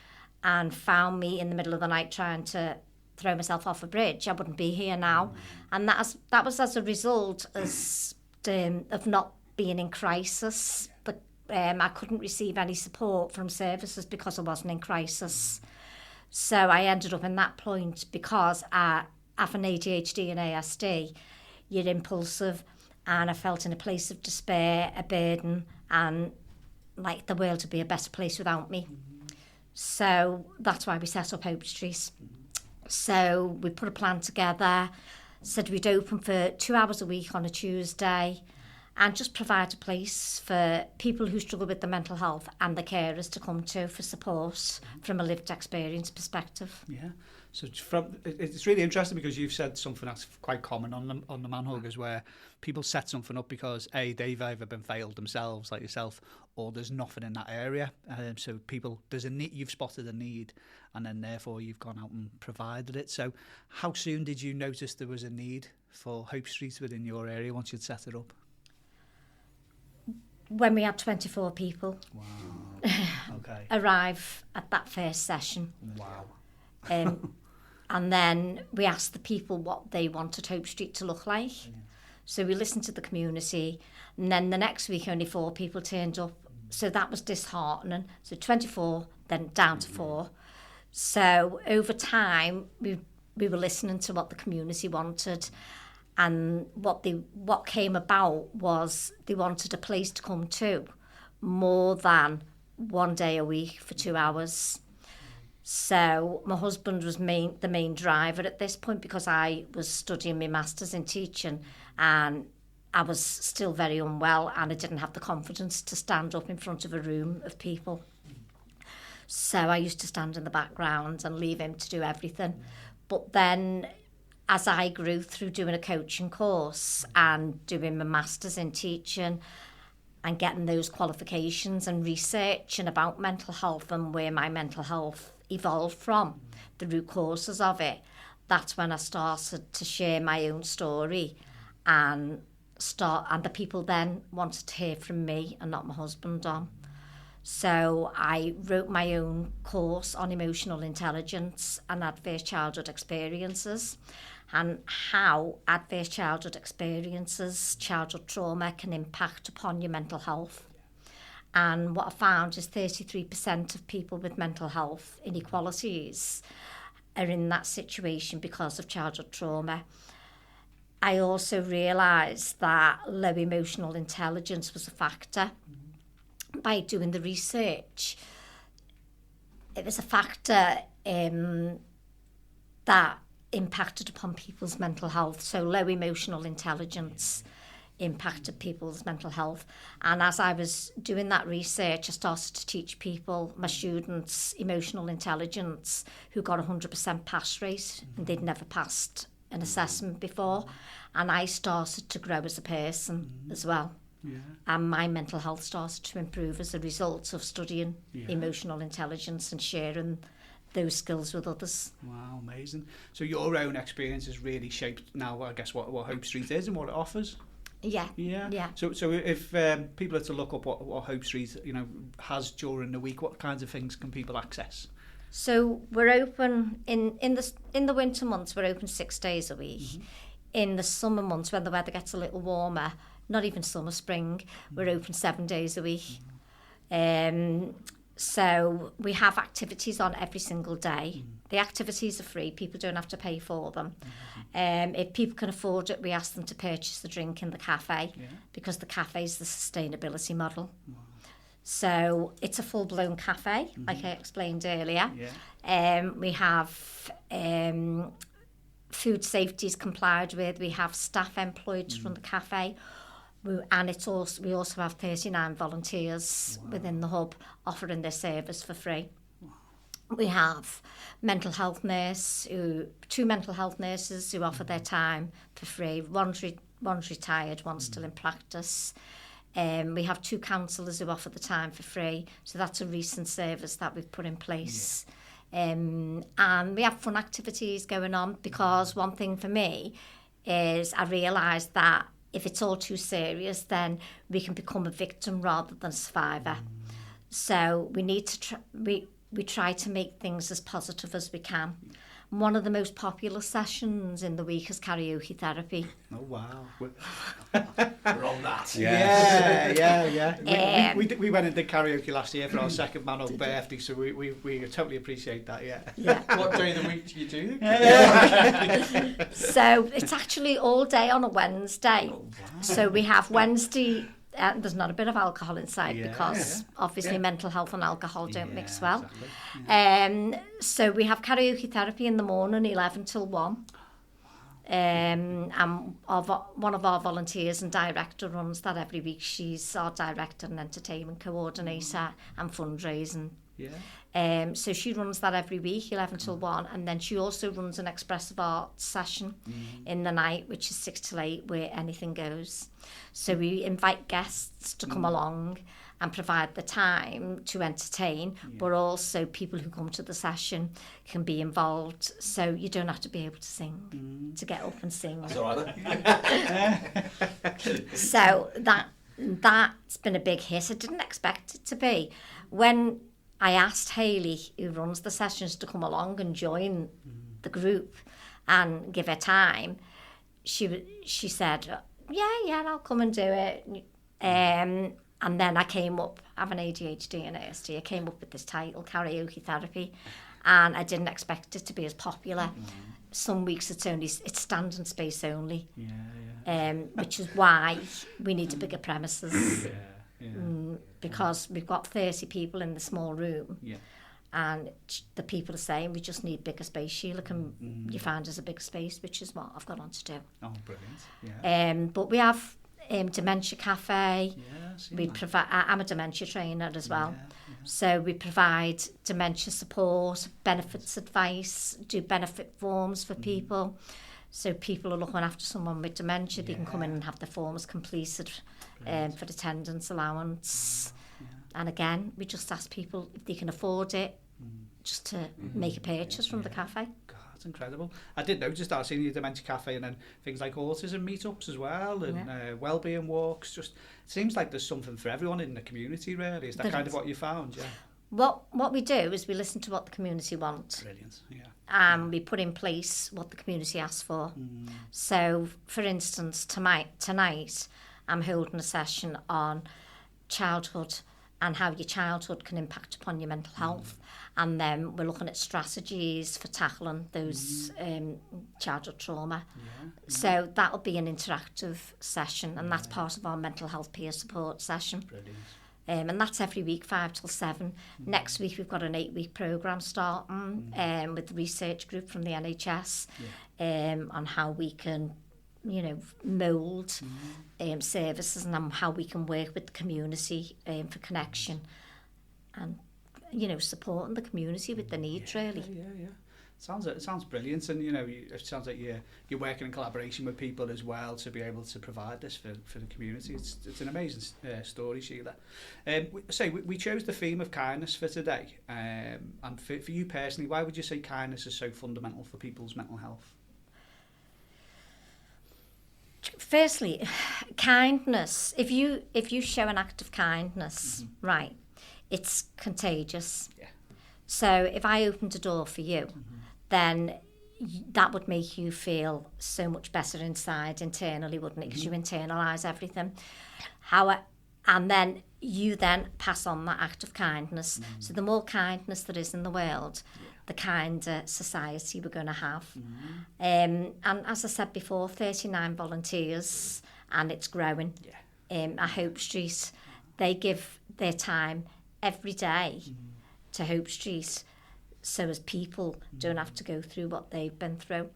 and found me in the middle of the night trying to throw myself off a bridge. I wouldn't be here now. And that was as a result of not being in crisis, but I couldn't receive any support from services because I wasn't in crisis. So I ended up in that point because I have an ADHD and ASD. You're impulsive, and I felt in a place of despair, a burden, and like the world would be a better place without me. So that's why we set up Hope Street. So we put a plan together, said we'd open for 2 hours a week on a Tuesday, and just provide a place for people who struggle with their mental health and the carers to come to for support from a lived experience perspective. Yeah. So it's really interesting because you've said something that's quite common on the Manhuggers, where people set something up because they've either been failed themselves, like yourself, or there's nothing in that area. So there's a need, you've spotted a need, and then therefore you've gone out and provided it. So how soon did you notice there was a need for Hope Street within your area once you'd set it up? When we had 24 people Okay. arrive at that first session. Wow. And then we asked the people what they wanted Hope Street to look like. Yeah. So we listened to the community, and then the next week only 4 people turned up. So that was disheartening. So 24, then down to 4. So over time, we were listening to what the community wanted. And what came about was they wanted a place to come to more than 1 day a week for 2 hours. So my husband was the main driver at this point, because I was studying my master's in teaching and I was still very unwell and I didn't have the confidence to stand up in front of a room of people. So I used to stand in the background and leave him to do everything. But then as I grew through doing a coaching course and doing my master's in teaching and getting those qualifications and researching about mental health and where my mental health evolved from, the root causes of it, that's when I started to share my own story, and the people then wanted to hear from me and not my husband on. So I wrote my own course on emotional intelligence and adverse childhood experiences, and how adverse childhood experiences, childhood trauma, can impact upon your mental health. And what I found is 33% of people with mental health inequalities are in that situation because of childhood trauma. I also realised that low emotional intelligence was a factor. By doing the research, it was a factor that impacted upon people's mental health. So low emotional intelligence impacted people's mental health. And as I was doing that research, I started to teach people, my students, emotional intelligence, who got 100% pass rate, and they'd never passed an assessment before. And I started to grow as a person as well. Yeah. And my mental health started to improve as a result of studying emotional intelligence and sharing those skills with others. Wow, amazing. So your own experience has really shaped now, I guess, what Hope Street is and what it offers? Yeah. So if people are to look up what Hope Street, has during the week, what kinds of things can people access? So we're open in the winter months. We're open 6 days a week. Mm-hmm. In the summer months, when the weather gets a little warmer, not even summer, spring, we're open 7 days a week. So we have activities on every single day. The activities are free. People don't have to pay for them. If people can afford it, we ask them to purchase the drink in the cafe, because the cafe is the sustainability model. Wow. So it's a full-blown cafe, like I explained earlier. We have food safety is complied with. We have staff employed to run the cafe. We also have 39 volunteers within the hub offering their service for free. Wow. We have two mental health nurses who offer their time for free. One's retired, one's still in practice. We have 2 counsellors who offer the time for free. So that's a recent service that we've put in place. And we have fun activities going on, because one thing for me is I realised that if it's all too serious, then we can become a victim rather than a survivor. So we need to we try to make things as positive as we can. one of the most popular sessions in the week is karaoke therapy. Oh, wow. We're on that. Yeah. We went and did karaoke last year for our second man-hug birthday, so we totally appreciate that, Yeah. What day of the week do you do? So it's actually all day on a Wednesday. Oh, wow. So we have Wednesday... there's not a bit of alcohol inside because obviously mental health and alcohol don't mix well. Exactly. So we have karaoke therapy in the morning, 11 till 1. And one of our volunteers and director runs that every week. She's our director and entertainment coordinator and fundraising. So she runs that every week, 11 till 1, and then she also runs an expressive arts session in the night, which is 6 till 8, where anything goes. So we invite guests to come along and provide the time to entertain, but also people who come to the session can be involved, so you don't have to be able to sing, to get up and sing. That's all right then. So that's been a big hit. I didn't expect it to be. When I asked Hayley, who runs the sessions, to come along and join the group and give her time, she said, yeah, I'll come and do it. And then I came up, having ADHD and ASD, I came up with this title, karaoke therapy, and I didn't expect it to be as popular. Some weeks it's standing space only, which is why we need a bigger premises. Because we've got 30 people in the small room, and the people are saying we just need bigger space. Sheila, can you find us a big space, which is what I've got on to do. Oh, brilliant. But we have dementia cafe. We provide. I'm a dementia trainer as well, so we provide dementia support, benefits advice, do benefit forms for people. So people are looking after someone with dementia, they can come in and have the forms completed for attendance allowance. And again, we just ask people if they can afford it, just to make a purchase from the cafe. God, that's incredible. I did notice that, seeing your dementia cafe, and then things like autism meetups as well, and wellbeing walks. Just, it seems like there's something for everyone in the community, really. Is that kind of what you found? Yeah. What we do is we listen to what the community wants. Brilliant, And we put in place what the community asks for. So, for instance, tonight I'm holding a session on childhood and how your childhood can impact upon your mental health. And then we're looking at strategies for tackling those childhood trauma. So that'll be an interactive session, and that's part of our mental health peer support session. Brilliant. And that's every week, 5 till 7. Next week we've got an 8-week programme starting with the research group from the NHS on how we can, mould services and how we can work with the community for connection and, supporting the community with the needs, really. It sounds brilliant, and it sounds like you're working in collaboration with people as well to be able to provide this for the community. It's an amazing story, Sheila. We chose the theme of kindness for today, and for you personally, why would you say kindness is so fundamental for people's mental health? Firstly, kindness. If you show an act of kindness, right, it's contagious. So if I opened a door for you, then that would make you feel so much better inside, internally, wouldn't it? Because you internalise everything. And then you then pass on that act of kindness. So the more kindness there is in the world, the kinder society we're going to have. And as I said before, 39 volunteers, and it's growing. At Hope Street, they give their time every day to Hope Street, so as people don't have to go through what they've been through,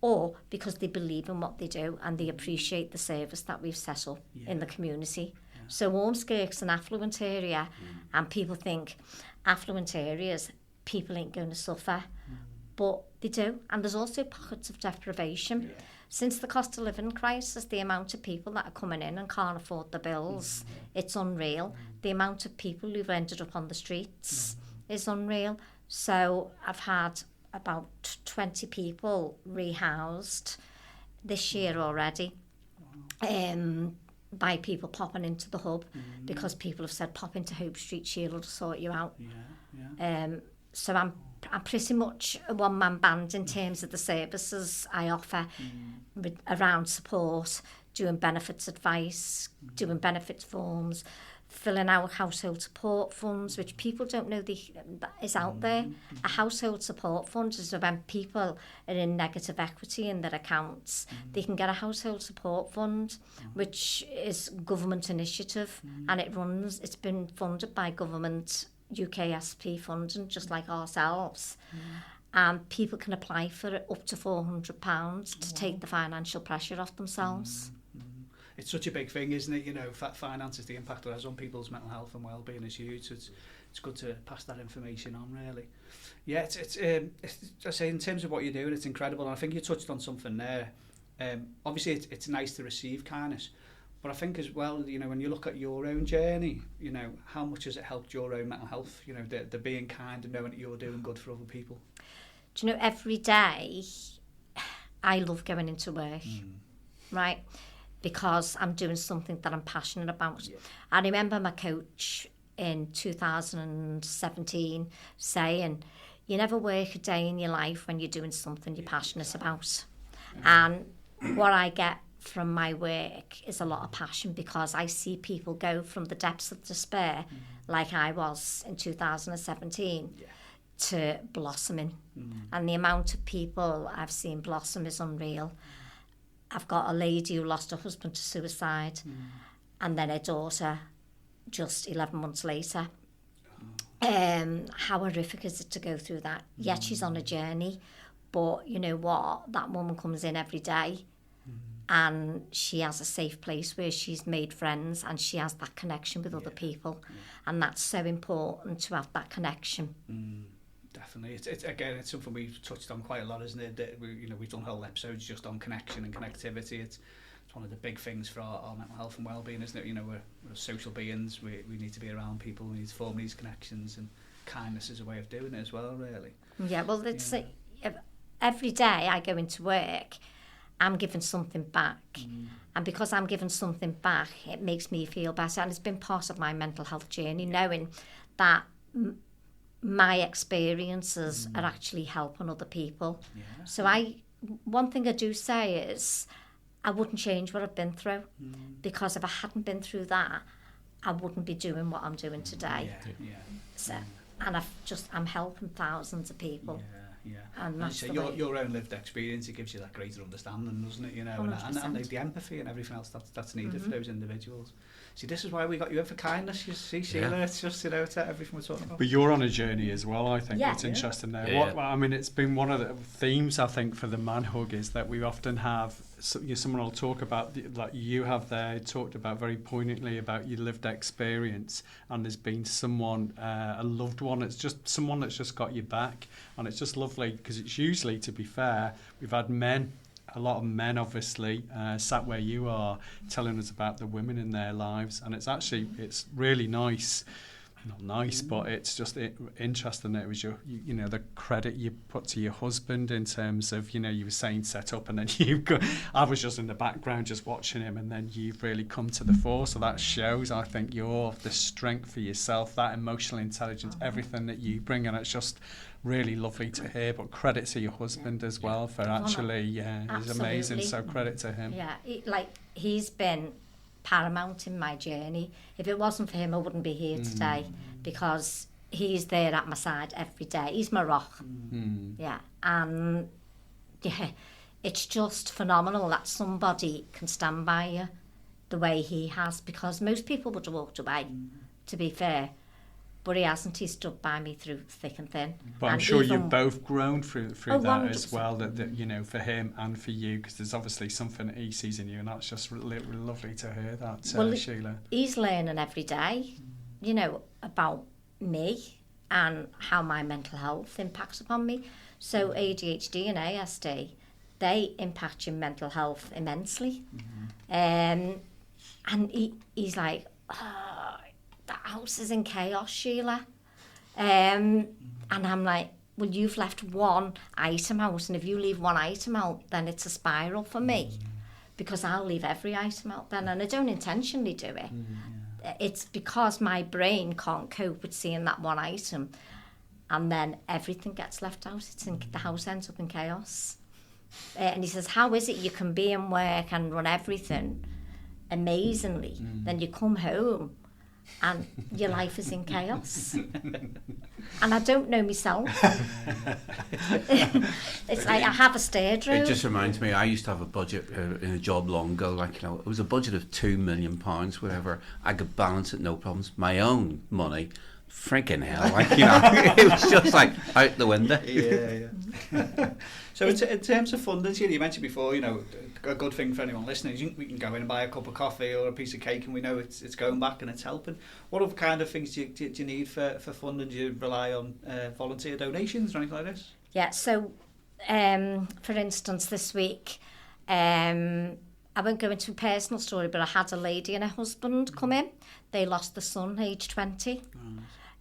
or because they believe in what they do and they appreciate the service that we've set up in the community. So Ormskirk's an affluent area, and people think affluent areas, people ain't going to suffer, but they do. And there's also pockets of deprivation. Since the cost of living crisis, the amount of people that are coming in and can't afford the bills, it's unreal. The amount of people who've ended up on the streets is unreal. So I've had about 20 people rehoused this year already, by people popping into the hub, because people have said, pop into Hope Street, Sheila will sort you out. So I'm I'm pretty much a one-man band in terms of the services I offer around support, doing benefits advice, doing benefits forms, filling out household support funds, which people don't know that is out there. A household support fund is when people are in negative equity in their accounts. They can get a household support fund, which is government initiative, and it's been funded by government UKSP funding, just like ourselves. And people can apply for it up to £400 to take the financial pressure off themselves. It's such a big thing, isn't it? You know, finances, the impact it has on people's mental health and well-being is huge. So it's good to pass that information on, really. Yeah, it's I say, in terms of what you're doing, it's incredible. And I think you touched on something there. Obviously, it's nice to receive kindness, but I think as well, you know, when you look at your own journey, you know, how much has it helped your own mental health? You know, the being kind and knowing that you're doing good for other people. Do you know, every day I love going into work, right? Because I'm doing something that I'm passionate about. Yeah. I remember my coach in 2017 saying, you never work a day in your life when you're doing something you're passionate about. And what I get from my work is a lot of passion, because I see people go from the depths of despair, like I was in 2017, to blossoming. And the amount of people I've seen blossom is unreal. I've got a lady who lost her husband to suicide, and then her daughter just 11 months later. How horrific is it to go through that? Yet she's on a journey, but you know what? That woman comes in every day, and she has a safe place where she's made friends, and she has that connection with other people, and that's so important, to have that connection. Definitely. It's something we've touched on quite a lot, isn't it? That we've done whole episodes just on connection and connectivity. It's one of the big things for our mental health and well-being, isn't it? You know, we're social beings. We need to be around people. We need to form these connections, and kindness is a way of doing it as well, really. Yeah, well, it's every day I go into work, I'm giving something back. And because I'm giving something back, it makes me feel better. And it's been part of my mental health journey, knowing that my experiences are actually helping other people. Yeah. So one thing I do say is, I wouldn't change what I've been through, because if I hadn't been through that, I wouldn't be doing what I'm doing today. So, and I'm helping thousands of people. And that's so your own lived experience, it gives you that greater understanding, doesn't it? You know, and the empathy and everything else that's needed for those individuals. See, this is why we got you in for kindness. You see, Sheila, it's just, you know, it's everything we're talking about. But you're on a journey as well, I think. It's interesting there. I mean, it's been one of the themes, I think, for the Man Hug, is that we often have someone will talk about, like you have there, talked about very poignantly about your lived experience, and there's been someone, a loved one, it's just someone that's just got your back, and it's just lovely, because it's usually, to be fair, we've had a lot of men obviously sat where you are telling us about the women in their lives, and it's really nice, not nice, but it's just interesting that it was you know, the credit you put to your husband in terms of, you know, you were saying set up, and then I was just in the background just watching him, and then you've really come to the fore. So that shows, I think, the strength for yourself, that emotional intelligence, everything that you bring, and it's just really lovely to hear. But credit to your husband as well for actually, he's amazing. So credit to him. Yeah, he's been paramount in my journey. If it wasn't for him, I wouldn't be here today, because he's there at my side every day. He's my rock. Yeah, and it's just phenomenal that somebody can stand by you the way he has, because most people would have walked away, to be fair. But he hasn't. He stood by me through thick and thin. But I'm sure you've both grown through that 100%. As well, that you know, for him and for you, because there's obviously something that he sees in you, and that's just really lovely to hear that, Sheila. He's learning every day, you know, about me and how my mental health impacts upon me. So ADHD and ASD, they impact your mental health immensely. And he's like, the house is in chaos, Sheila. And I'm like, well, you've left one item out, and if you leave one item out, then it's a spiral for me, because I'll leave every item out then, and I don't intentionally do it. It's because my brain can't cope with seeing that one item. and then everything gets left out. The house ends up in chaos. And he says, how is it you can be in work and run everything amazingly, then you come home and your life is in chaos? And I don't know myself. It's like I have a stage room. It just reminds me, I used to have a budget in a job long ago, like, it was a budget of £2 million, whatever. I could balance it, no problems. My own money, freaking hell, like, it was just like out the window. Yeah. So in terms of funding, you mentioned before, a good thing for anyone listening is we can go in and buy a cup of coffee or a piece of cake, and we know it's going back and it's helping. What other kind of things do you need for funding? Do you rely on volunteer donations or anything like this? Yeah, so for instance, this week, I won't go into a personal story, but I had a lady and her husband come in. They lost their son, age 20.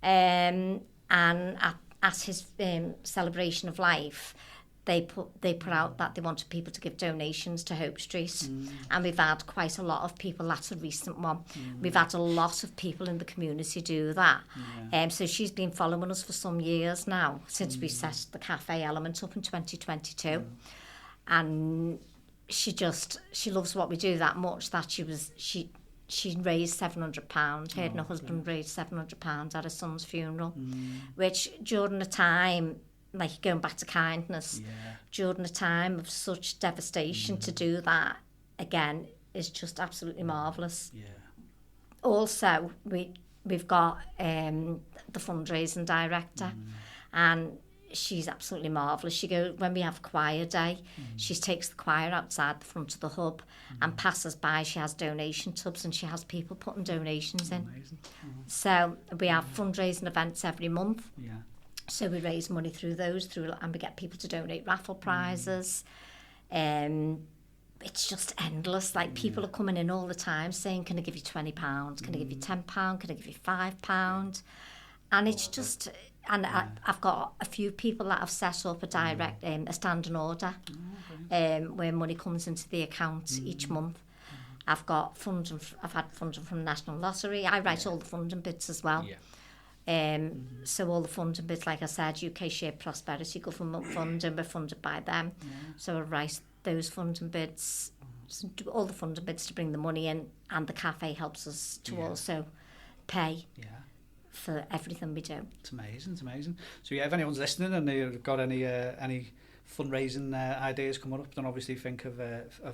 And at his celebration of life, they put out that they wanted people to give donations to Hope Street, and we've had quite a lot of people. That's a recent one. We've had a lot of people in the community do that. So she's been following us for some years now, since we set the cafe element up in 2022, and she loves what we do that much that she raised £700. Her and her husband raised £700 at her son's funeral, which during the time, like going back to kindness, during a time of such devastation, to do that again is just absolutely marvellous. Also, we've got the fundraising director, and she's absolutely marvellous. She goes, when we have choir day, she takes the choir outside the front of the hub, and passers by, she has donation tubs, and she has people putting donations in. So we have fundraising events every month. So we raise money through those, and we get people to donate raffle prizes. It's just endless. Like, people are coming in all the time saying, can I give you £20? Can I give you £10? Can I give you £5? And it's just... And I've got a few people that have set up a standing order where money comes into the account each month. I've had funding from the National Lottery. I write all the funding bits as well. So all the funding bits, like I said, UK Shared Prosperity Government funding, we're funded by them. So I write those funding bits, all the funding bits to bring the money in, and the cafe helps us to also pay for everything we do. It's amazing. So if anyone's listening and they've got any fundraising ideas coming up, then obviously think of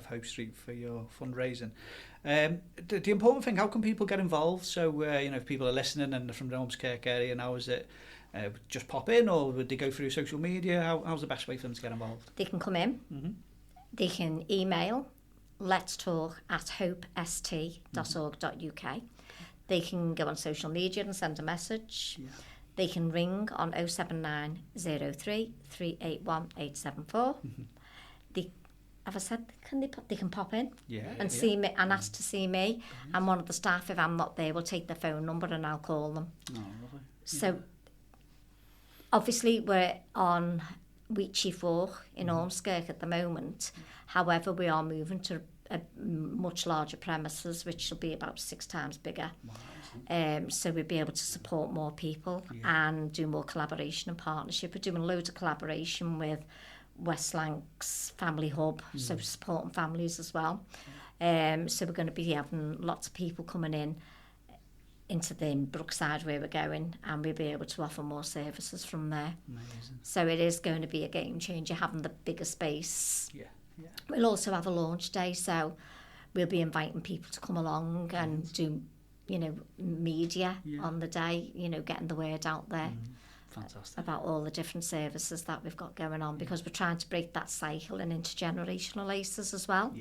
Hope Street for your fundraising. The important thing, how can people get involved? So if people are listening and they're from the Ormskirk area now, is it just pop in, or would they go through social media? How's the best way for them to get involved? They can come in. They can email letstalk@hopest.org.uk. They can go on social media and send a message. They can ring on 07903 381 874. They can pop in and see me and ask to see me, and one of the staff, if I'm not there, will take their phone number and I'll call them. So obviously we're on Wheatsheaf 4 in Ormskirk at the moment. However, we are moving to a much larger premises, which will be about 6 times bigger. So we'll be able to support more people and do more collaboration and partnership. We're doing loads of collaboration with West Lancs Family Hub, so supporting families as well. So we're going to be having lots of people coming into the Brookside where we're going, and we'll be able to offer more services from there. So it is going to be a game changer, having the bigger space. We'll also have a launch day, so we'll be inviting people to come along and do, media on the day, getting the word out there. Fantastic. About all the different services that we've got going on, because we're trying to break that cycle and intergenerational ACEs as well.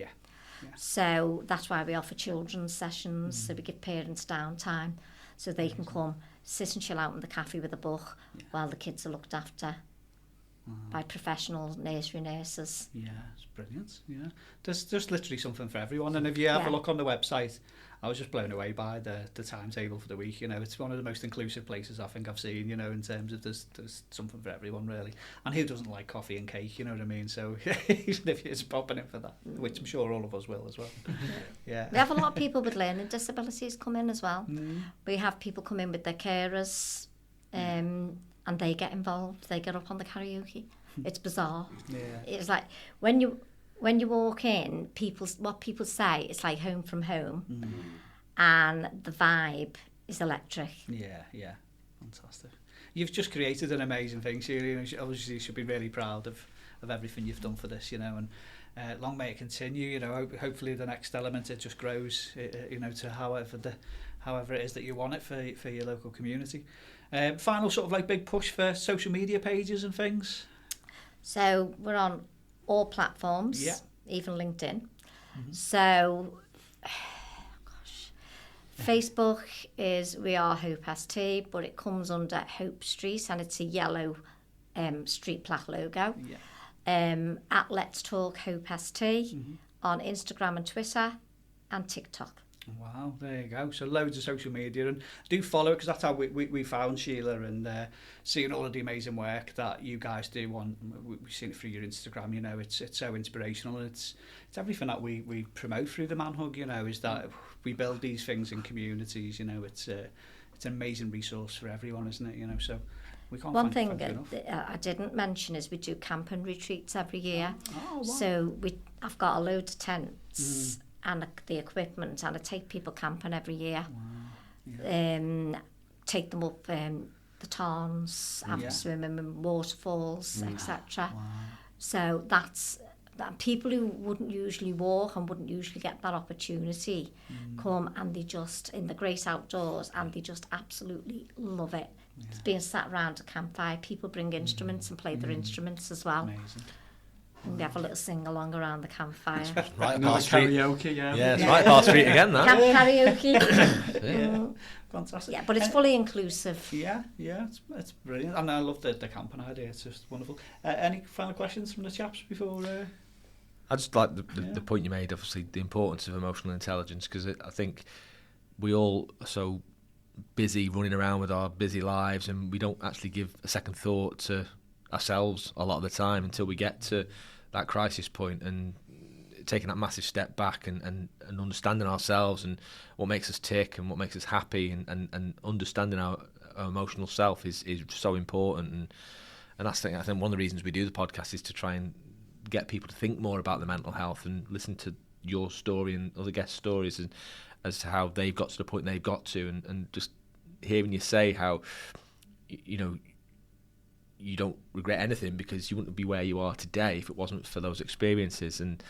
So that's why we offer children's sessions, so we give parents downtime, so they can come, sit and chill out in the cafe with a book while the kids are looked after by professional nursery nurses. It's brilliant. There's just literally something for everyone, and if you have a look on the website, I was just blown away by the timetable for the week. It's one of the most inclusive places I think I've seen, in terms of there's something for everyone, really. And who doesn't like coffee and cake, you know what I mean? So even if you're popping in for that, which I'm sure all of us will as well. We have a lot of people with learning disabilities come in as well. We have people come in with their carers, and they get involved. They get up on the karaoke. It's bizarre. Yeah. It's like when you walk in, what people say, it's like home from home, and the vibe is electric. Yeah, fantastic. You've just created an amazing thing, Sheila. Obviously, you should be really proud of everything you've done for this, and long may it continue. Hopefully the next element, it just grows, to however it is that you want it for your local community. Final sort of like big push for social media pages and things. So we're on all platforms, even LinkedIn. So, Facebook is We Are Hope ST, but it comes under Hope Street, and it's a yellow street plaque logo. At Let's Talk Hope ST on Instagram and Twitter and TikTok. Wow, there you go. So loads of social media, and do follow it, because that's how we found Sheila, and seeing all of the amazing work that you guys do we've seen it through your Instagram. It's so inspirational, and it's everything that we promote through the Manhug. Is that we build these things in communities. It's an amazing resource for everyone, isn't it? So we can't. One thing I didn't mention is we do camping retreats every year. Oh, wow. So I've got a load of tents. And the equipment, and I take people camping every year. Wow. Yeah. Take them up the tarns, have swimming in waterfalls, etc. Wow. So that's people who wouldn't usually walk and wouldn't usually get that opportunity come, and they just in the great outdoors, and they just absolutely love it. It's being sat around a campfire. People bring instruments and play their instruments as well. Amazing. And we have a little sing-along around the campfire. Right past karaoke, Yeah, it's right past street again, that. Camp karaoke. Fantastic. Yeah, but it's fully inclusive. Yeah, it's brilliant. And I love the camping idea. It's just wonderful. Any final questions from the chaps before... I just like the point you made, obviously, the importance of emotional intelligence, because I think we all are so busy running around with our busy lives, and we don't actually give a second thought to ourselves a lot of the time until we get to that crisis point, and taking that massive step back and understanding ourselves and what makes us tick and what makes us happy, and understanding our emotional self is so important, and that's I think one of the reasons we do the podcast is to try and get people to think more about their mental health and listen to your story and other guest stories as to how they've got to the point they've got to, and just hearing you say how you don't regret anything because you wouldn't be where you are today if it wasn't for those experiences. And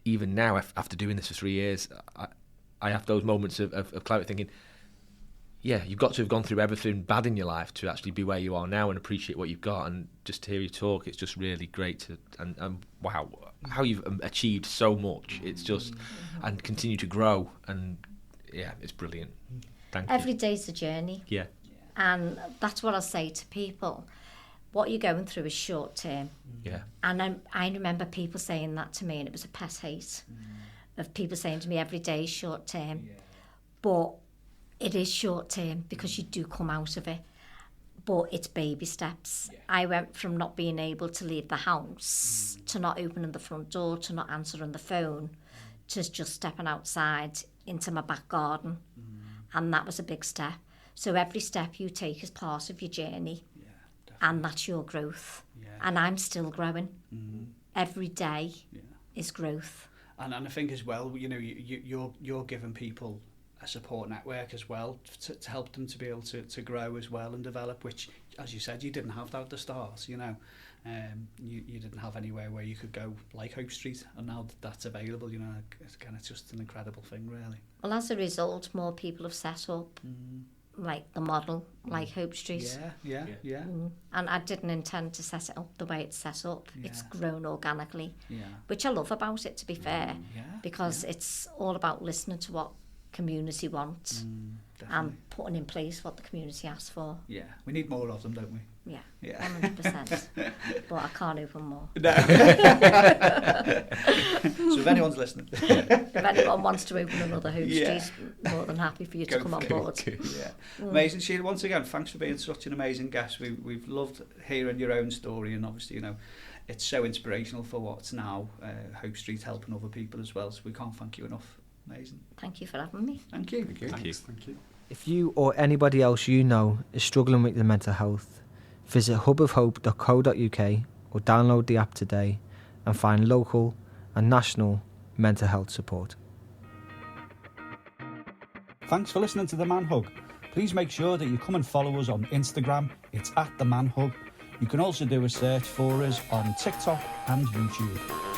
even now, after doing this for 3 years, I have those moments of clarity, thinking, yeah, you've got to have gone through everything bad in your life to actually be where you are now and appreciate what you've got. And just to hear you talk, it's just really great to, and wow, how you've achieved so much. It's just, and continue to grow, and yeah, it's brilliant. Thank you. Every day's a journey. Yeah. And that's what I say to people. What you're going through is short term. Yeah. And I remember people saying that to me, and it was a pet hate of people saying to me every day is short term. Yeah. But it is short term because you do come out of it. But it's baby steps. Yeah. I went from not being able to leave the house to not opening the front door, to not answering the phone, to just stepping outside into my back garden. And that was a big step. So every step you take is part of your journey, and that's your growth. Yeah. And I'm still growing. Every day is growth. And I think as well, you're giving people a support network as well to help them to be able to grow as well and develop, which, as you said, you didn't have that at the start. You didn't have anywhere where you could go like Hope Street, and now that's available. It's just an incredible thing, really. Well, as a result, more people have set up. Like the model, like Hope Street. Yeah. And I didn't intend to set it up the way it's set up. Yeah. It's grown organically, which I love about it, to be fair, because it's all about listening to what community wants and putting in place what the community asks for. Yeah, we need more of them, don't we? Yeah. 100%. But I can't open more. No. So if anyone's listening, if anyone wants to open another Hope Street, more than happy for you to come on board. Amazing, Sheila. Once again, thanks for being such an amazing guest. We've loved hearing your own story, and obviously, it's so inspirational for what's now Hope Street helping other people as well. So we can't thank you enough. Amazing. Thank you for having me. Thank you. Thank you. If you or anybody else you know is struggling with their mental health, Visit hubofhope.co.uk or download the app today and find local and national mental health support. Thanks for listening to The Man Hug. Please make sure that you come and follow us on Instagram. It's @The Man Hug. You can also do a search for us on TikTok and YouTube.